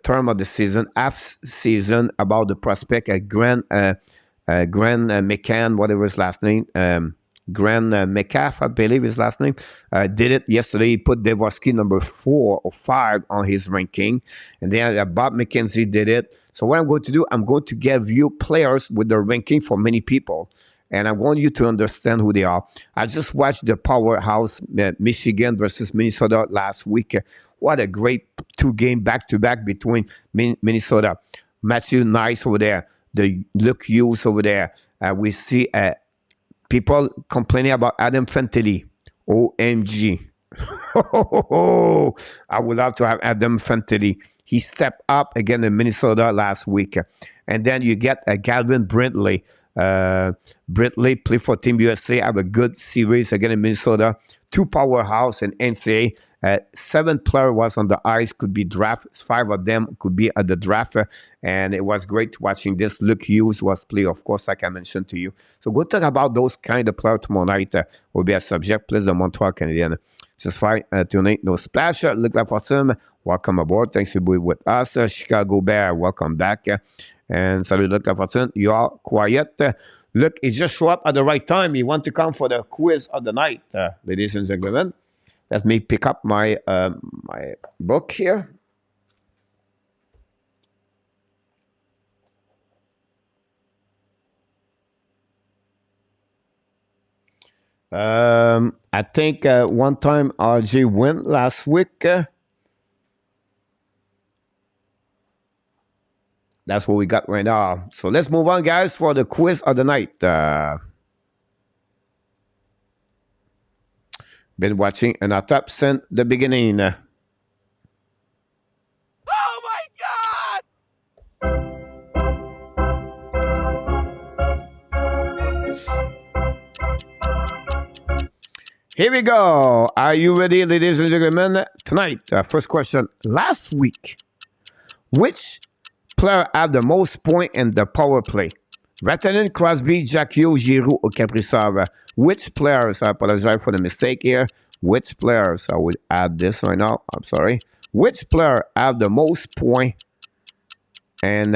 term of the season, half season about the prospect at Grand McCann, whatever his last name, Grand McCaff, I believe his last name, did it yesterday. He put Devorsky number 4 or 5 on his ranking. And then Bob McKenzie did it. So what I'm going to do, I'm going to give you players with the ranking for many people. And I want you to understand who they are. I just watched the powerhouse Michigan versus Minnesota last week. What a great 2-game back-to-back between Minnesota. Matthew Nice over there. The Luke Hughes over there. We see people complaining about Adam Fantilli. OMG. I would love to have Adam Fantilli. He stepped up again in Minnesota last week. And then you get Galvin Brintley. Brintley play for Team USA, have a good series again in Minnesota. 2 powerhouse in NCAA. 7 players was on the ice, could be draft. 5 of them could be at the draft. And it was great watching this. Luke Hughes was play, of course, like I mentioned to you. So we'll talk about those kind of players tomorrow night. Will be a subject. Please, the Montreal Canadiens. Just fine. Tonight, no splash. Look like for some. Welcome aboard. Thanks for being with us. Chicago Bear, welcome back. And salut, Luc Lafortune. You are quiet. Look, he just showed up at the right time. He want to come for the quiz of the night, ladies and gentlemen. Let me pick up my my book here. I think one time RJ won last week. That's what we got right now. So let's move on, guys, for the quiz of the night. Been watching and our top since the beginning. Oh my God! Here we go. Are you ready, ladies and gentlemen? Tonight, first question. Last week, which player had the most points in the power play? Rantanen, Crosby, Jack Hughes, Giroux, or Kaprizov? Which players, I apologize for the mistake here. Which players, I would add this right now, I'm sorry. Which player had the most points in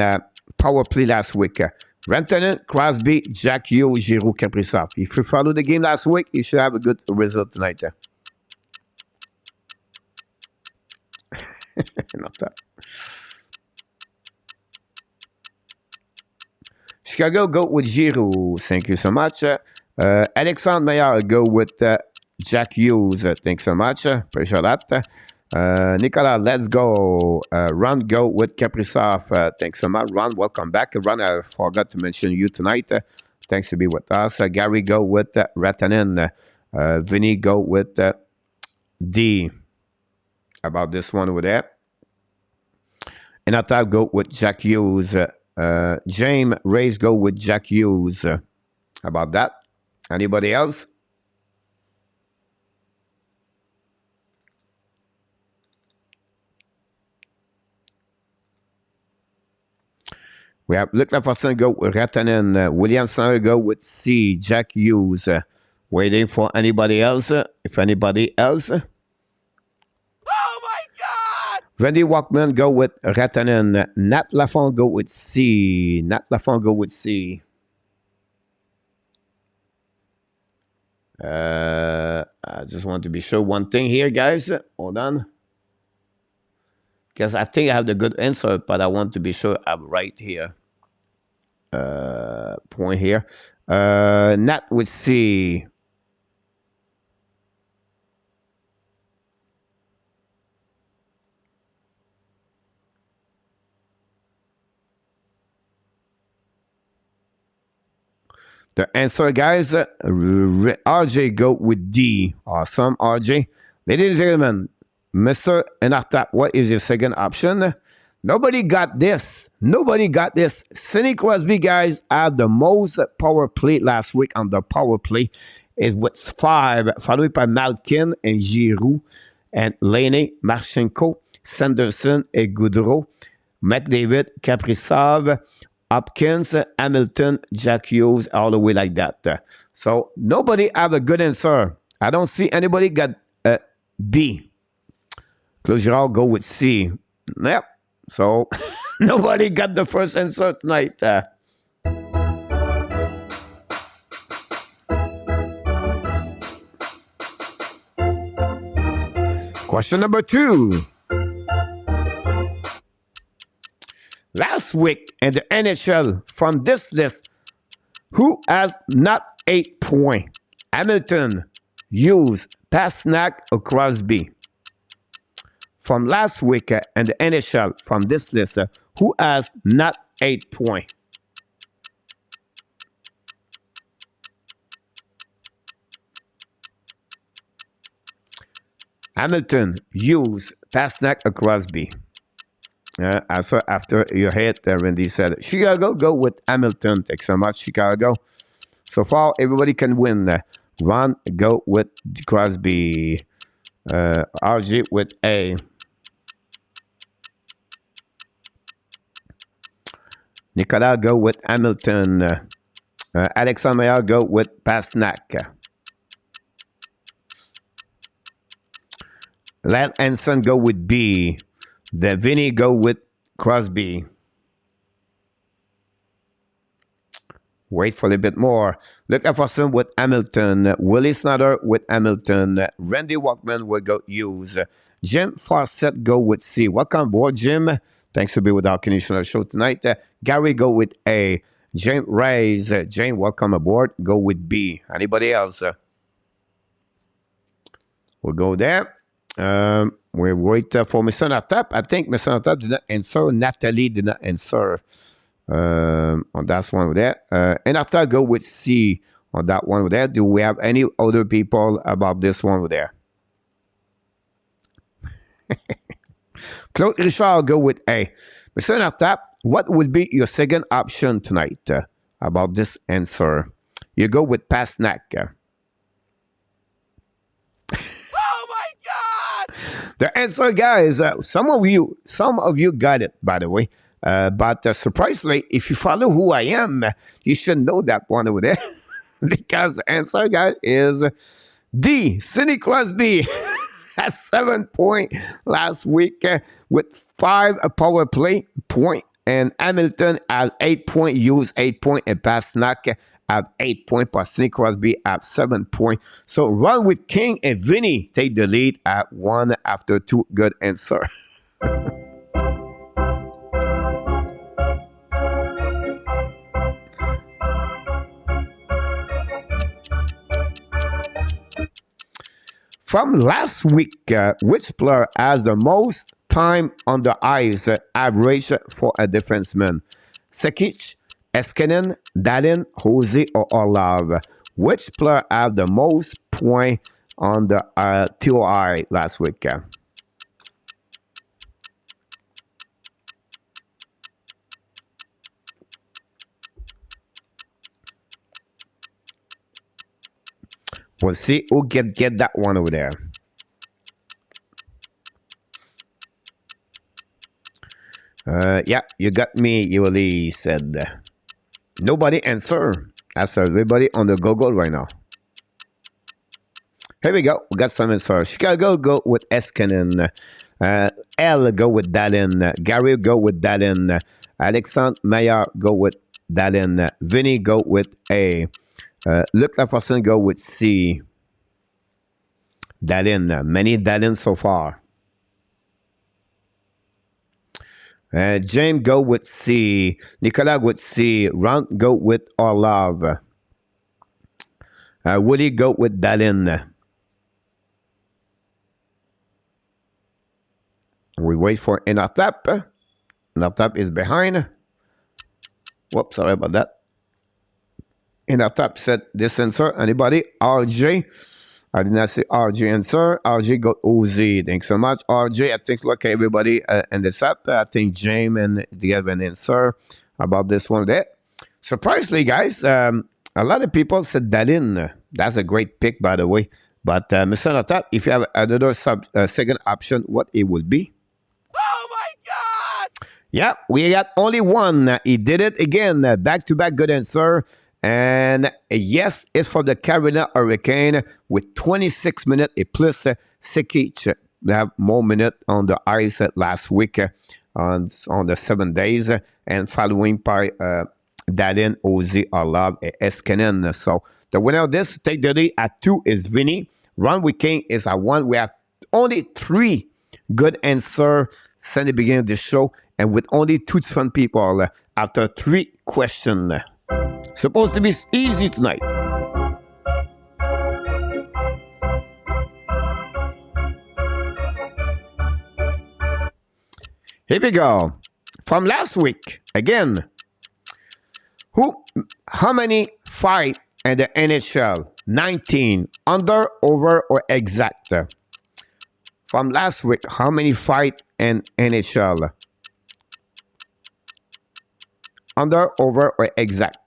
power play last week? Rantanen, Crosby, Jack Hughes, Giroux, Kaprizov. If you follow the game last week, you should have a good result tonight. Not that. Chicago, go with Giroux. Thank you so much. Alexandre Meilleur, go with Jack Hughes. Thanks so much. Appreciate that. Nicolas, let's go. Ron, go with Kaprizov. Thanks so much. Ron, welcome back. Ron, I forgot to mention you tonight. Thanks to be with us. Gary, go with Rantanen. Vinny, go with D. About this one over there. And I'll go with Jack Hughes. James Reyes, go with Jack Hughes. How about that? Anybody else? We have Luc Lafortune, go with Rantanen. William Snyder, go with C. Jack Hughes. Waiting for anybody else. If anybody else. Oh my God! Randy Walkman, go with Rantanen. Nat Lafont, go with C. Nat Lafont, go with C. I just want to be sure one thing here, guys. Hold on. Because I think I have the good answer, but I want to be sure I'm right here. Point here. Nat with C. The answer, guys, RJ go with D. Awesome, RJ. Ladies and gentlemen, Mr. Enartap, what is your second option? Nobody got this. Nobody got this. Sidney Crosby, guys, had the most power play last week on the power play. It was 5, followed by Malkin and Giroux and Delaney, Marchenko, Sanderson, and Goudreau, McDavid, Kaprizov, Hopkins, Hamilton, Jack Hughes, all the way like that. So nobody have a good answer. I don't see anybody got B. Closure, go with C. Yep. So nobody got the first answer tonight. Question number 2. Last week in the NHL, from this list, who has not 8 points? Hamilton, Hughes, Pastrnak, or Crosby? From last week in the NHL, from this list, who has not 8 points? Hamilton, Hughes, Pastrnak, or Crosby? Also, after your hit, Randy said, Chicago, go with Hamilton. Thanks so much, Chicago. So far, everybody can win. Ron, go with Crosby. RG with A. Nicolas go with Hamilton. Alexandre go with Pasnak. Lat Anson go with B. The Vinny go with Crosby. Wait for a little bit more. Luc Efferson with Hamilton. Willie Snyder with Hamilton. Randy Walkman will go use. Jim Farset go with C. Welcome aboard, Jim. Thanks for being with our Canadian show tonight. Gary go with A. James Reyes. Jane, welcome aboard. Go with B. Anybody else? We'll go there. We wait for Mr. Natap. I think Mr. Natap did not answer. Natalie did not answer on that one over there. And after I go with C on that one over there, do we have any other people about this one over there? Claude Richard go with A. Mr. Natap, what would be your second option tonight about this answer? You go with Pasnak. The answer, guys, some of you got it, by the way. But surprisingly, if you follow who I am, you should know that one over there. Because the answer, guys, is D. Sidney Crosby at 7 points last week with 5 power play point. And Hamilton at 8 points, used 8 points, and Pasnak at 8 points, but Sidney Crosby at 7 points. So run with King and Vinny take the lead at 1 after 2 good answer. From last week, which player has the most time on the ice average for a defenseman? Sekic, Eskinen, Dalin, Jose, or Orlov? Which player have the most points on the TOI last week? We'll see who get that one over there. Yeah, you got me, Yuli said. Nobody answer. That's everybody on the Google right now. Here we go. We got some answer. Chicago go with Eskinen. L go with Dalin. Gary go with Dalin. Alexandre Meyer go with Dalin. Vinny go with A. Luc Laforcine go with C. Dalin. Many Dalin so far. James go with C. Nicolas with C. Ron go with Orlov. Woody go with Dalin. We wait for Enartap. Enartap is behind. Whoops, sorry about that. Enartap said this answer. Anybody? RJ. I did not say RJ answer. RJ got OZ. Thanks so much, RJ. I think, look, everybody in this app. I think James and they have an answer about this one there. Surprisingly, guys, a lot of people said Dalin. That's a great pick, by the way. But Mr. Natap, if you have another second option, what it would be? Oh my God! Yeah, we got only one. He did it again. Back-to-back good answer. And yes, it's for the Carolina Hurricane with 26 minutes plus Sekic. They have more minutes on the ice last week on the 7 days. And following by Dalin, Ozzy, Orlov, and Eskinen. So the winner of this, take the lead at 2 is Vinny. Ron with King is at 1. We have only 3 good answers since the beginning of the show. And with only 2 different people after 3 questions. Supposed to be easy tonight. Here we go. From last week, again. How many fight in the NHL? 19. Under, over, or exact? From last week, how many fight in NHL? Under, over, or exact?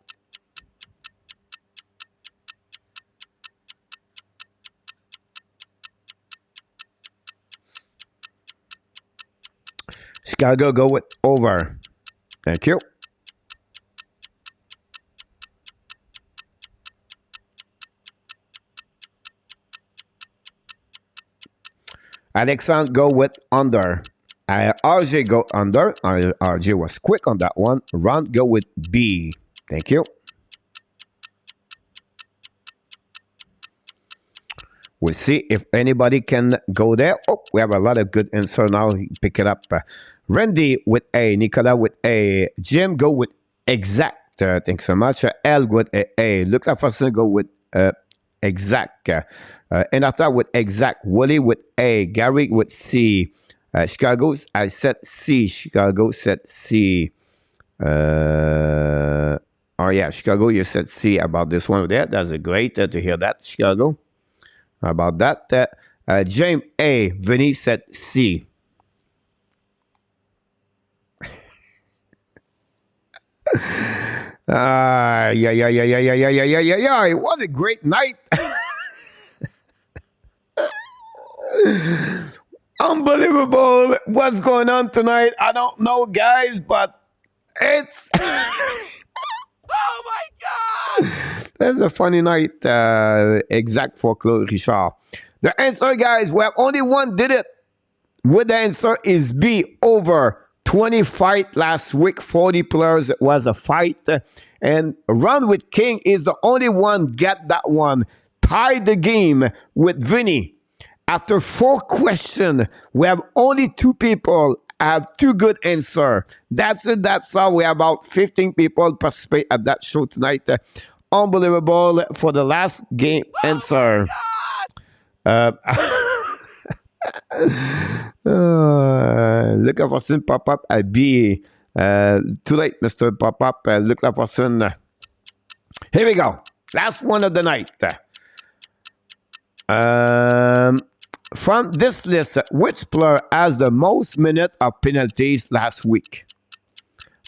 Chicago go with over. Thank you. Alexandre go with under. RJ go under. RJ was quick on that one. Ron go with B. Thank you. We'll see if anybody can go there. Oh, we have a lot of good answer now. Pick it up. Randy with A. Nicolas with A. Jim go with exact. Thanks so much. L with A. Luc Lafontaine go with exact. And after with exact. Willie with A. Gary with C. Chicago, I said C. Chicago said C. Oh yeah, Chicago, you said C about this one there. That's great to hear that, Chicago. About that. James A. Vinny said C. Yeah. What a great night. Unbelievable. What's going on tonight? I don't know, guys, but it's... Oh my God! That's a funny night. Exact for Claude Richard. The answer, guys, we have only one did it. With the answer is B, over 20 fight last week, 40 players. It was a fight. And Run with King is the only one get that one. Tied the game with Vinny. After 4 questions, we have only 2 people have 2 good answers. That's it. That's all. We have about 15 people participate at that show tonight. Unbelievable for the last game answer. Look at Fortune pop up at B. Too late, Mr. Pop up. Look at Fortune. Here we go. Last one of the night. From this list, which player has the most minute of penalties last week?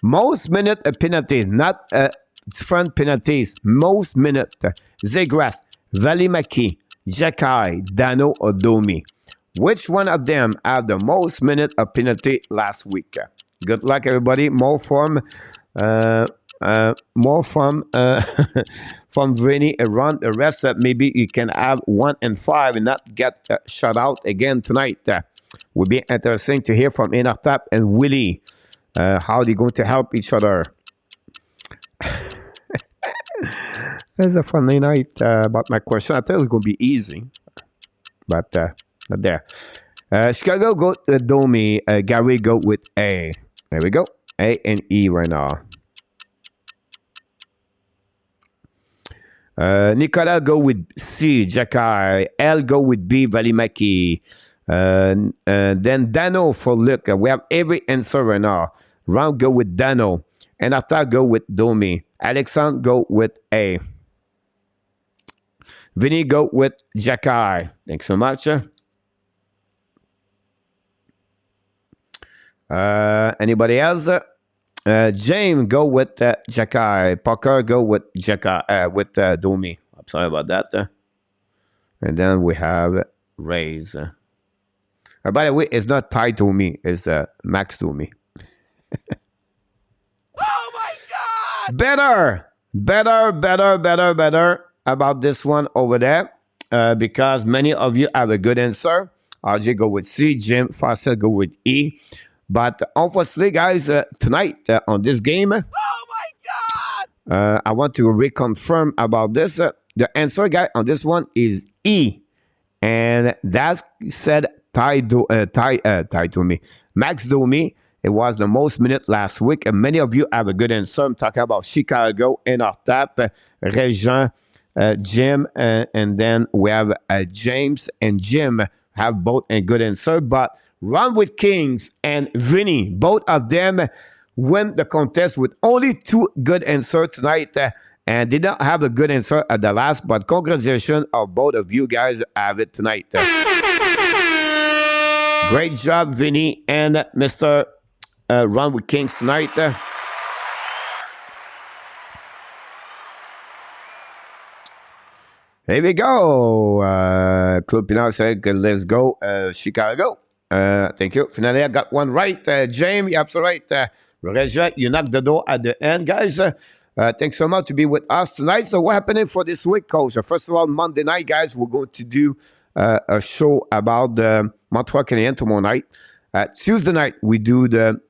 Most minute of penalties, not front penalties. Most minute. Zegras, Valimaki, Jakai, Dano, or Domi. Which one of them have the most minute of penalty last week? Good luck, everybody. More from from Vinny around the rest. Maybe you can have 1 and 5 and not get shut out again tonight. Will be interesting to hear from Inartap and Willie. How they're going to help each other. It's a funny night about my question. I thought it was going to be easy, but not there. Chicago go to Domi. Gary go with A. There we go. A and E right now. Nicolas go with C. Jakai. L go with B. Valimaki. Then Dano for Luc. We have every answer right now. Round go with Dano. And after go with Domi. Alexandre go with A. Vinny go with Jakai. Thanks so much. Anybody else? James go with Jakai. Parker go with Jakai with Domi. I'm sorry about that. And then we have Rays. By the way, it's not tied to me. It's Max to me. Oh my God! Better about this one over there. Because many of you have a good answer. RJ go with C. Jim Fassel go with E. But unfortunately, guys, tonight on this game, oh my God! I want to reconfirm about this. The answer, guy, on this one is E, and that said tied to me. Max Domi. It was the most minute last week, and many of you have a good answer. I'm talking about Chicago, Inartap, Régent, Jim, and then we have James and Jim have both a good answer, but Run with Kings and Vinny, both of them win the contest with only 2 good answers tonight and did not have a good answer at the last, but congratulations of both of you guys have it tonight. Great job, Vinny and Mr. Run with Kings tonight. Here we go. Club Pinard said, let's go, Chicago. Thank you. Finally, I got one right. James, you're absolutely right. Reggie, you knocked the door at the end. Guys, thanks so much to be with us tonight. So what happening for this week, Coach? First of all, Monday night, guys, we're going to do a show about the Montreal Canadiens tomorrow night. Tuesday night, we do the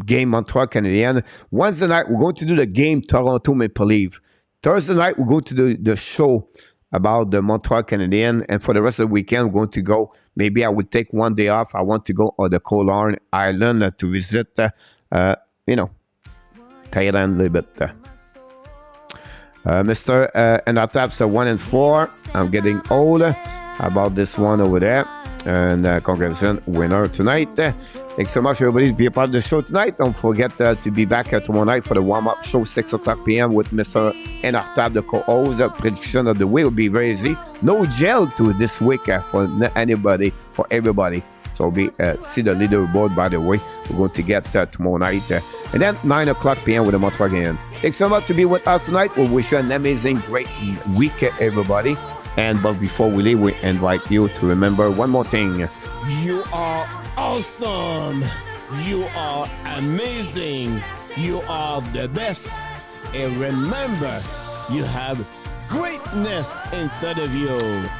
game Montreal Canadiens. Wednesday night, we're going to do the game Toronto Maple Leafs. Thursday night, we're going to do the show about the Montreal Canadiens. And for the rest of the weekend, we're going to go. Maybe I would take one day off. I want to go on the Cournoyer Island to visit, Thailand a little bit. Mr. And our taps are 1 and 4. I'm getting old. About this one over there. And congratulations, winner tonight. Thanks so much, everybody, to be a part of the show tonight. Don't forget to be back tomorrow night for the warm-up show, 6 o'clock p.m. with Mr. Enartab, the co-host. Prediction of the week will be very easy. No gel to this week for anybody, for everybody. So we see the leaderboard, by the way. We're going to get tomorrow night. And then 9 o'clock p.m. with the Montreal Canadiens. Thanks so much to be with us tonight. We wish you an amazing, great week, everybody. But before we leave, we invite you to remember one more thing. You are awesome. You are amazing. You are the best. And remember, you have greatness inside of you.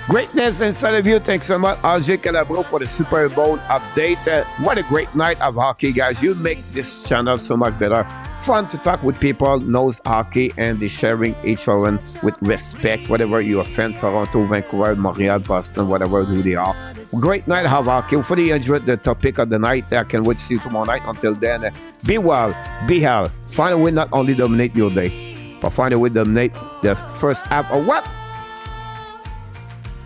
Greatness inside of you. Thanks so much, RJ Calabro, for the Super Bowl update. What a great night of hockey, guys. You make this channel so much better. Fun to talk with people, knows hockey, and they sharing each other with respect, whatever you're a fan, Toronto, Vancouver, Montreal, Boston, whatever who they are. Great night of hockey. Hopefully you enjoyed the topic of the night. I can't wait to see you tomorrow night. Until then, be well, be healthy. Find a way not only dominate your day, but find a way to dominate the first half of what?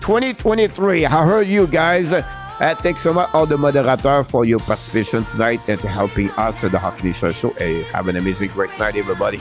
2023. I heard you guys. Thanks so much, all the moderators, for your participation tonight and helping us at the Hockey Nation Show. Hey, have an amazing, great night, everybody.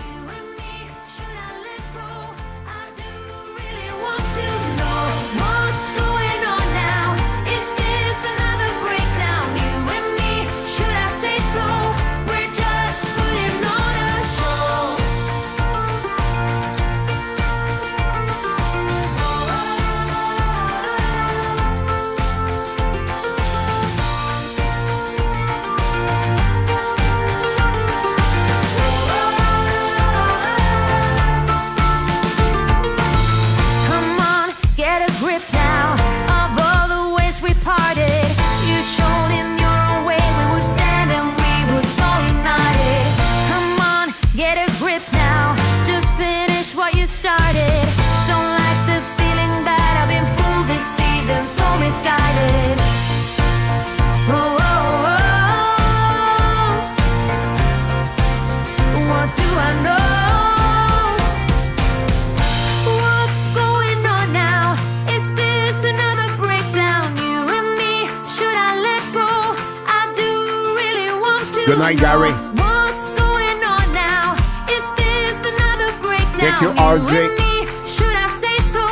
Good night, Gary. What's going on now? Is this another breakdown? Thank you, RJ. You and me, should I say so?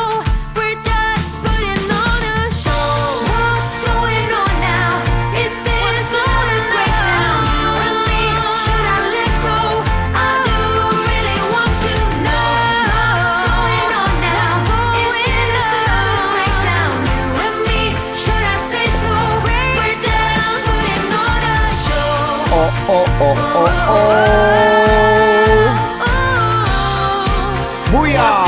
We're just putting on a show. What's going on now? Is this another breakdown? You and me, should I let go? I do really want to know what's going on now. Is this another breakdown? You and me, should I say so? We're just putting on a show. Booyah!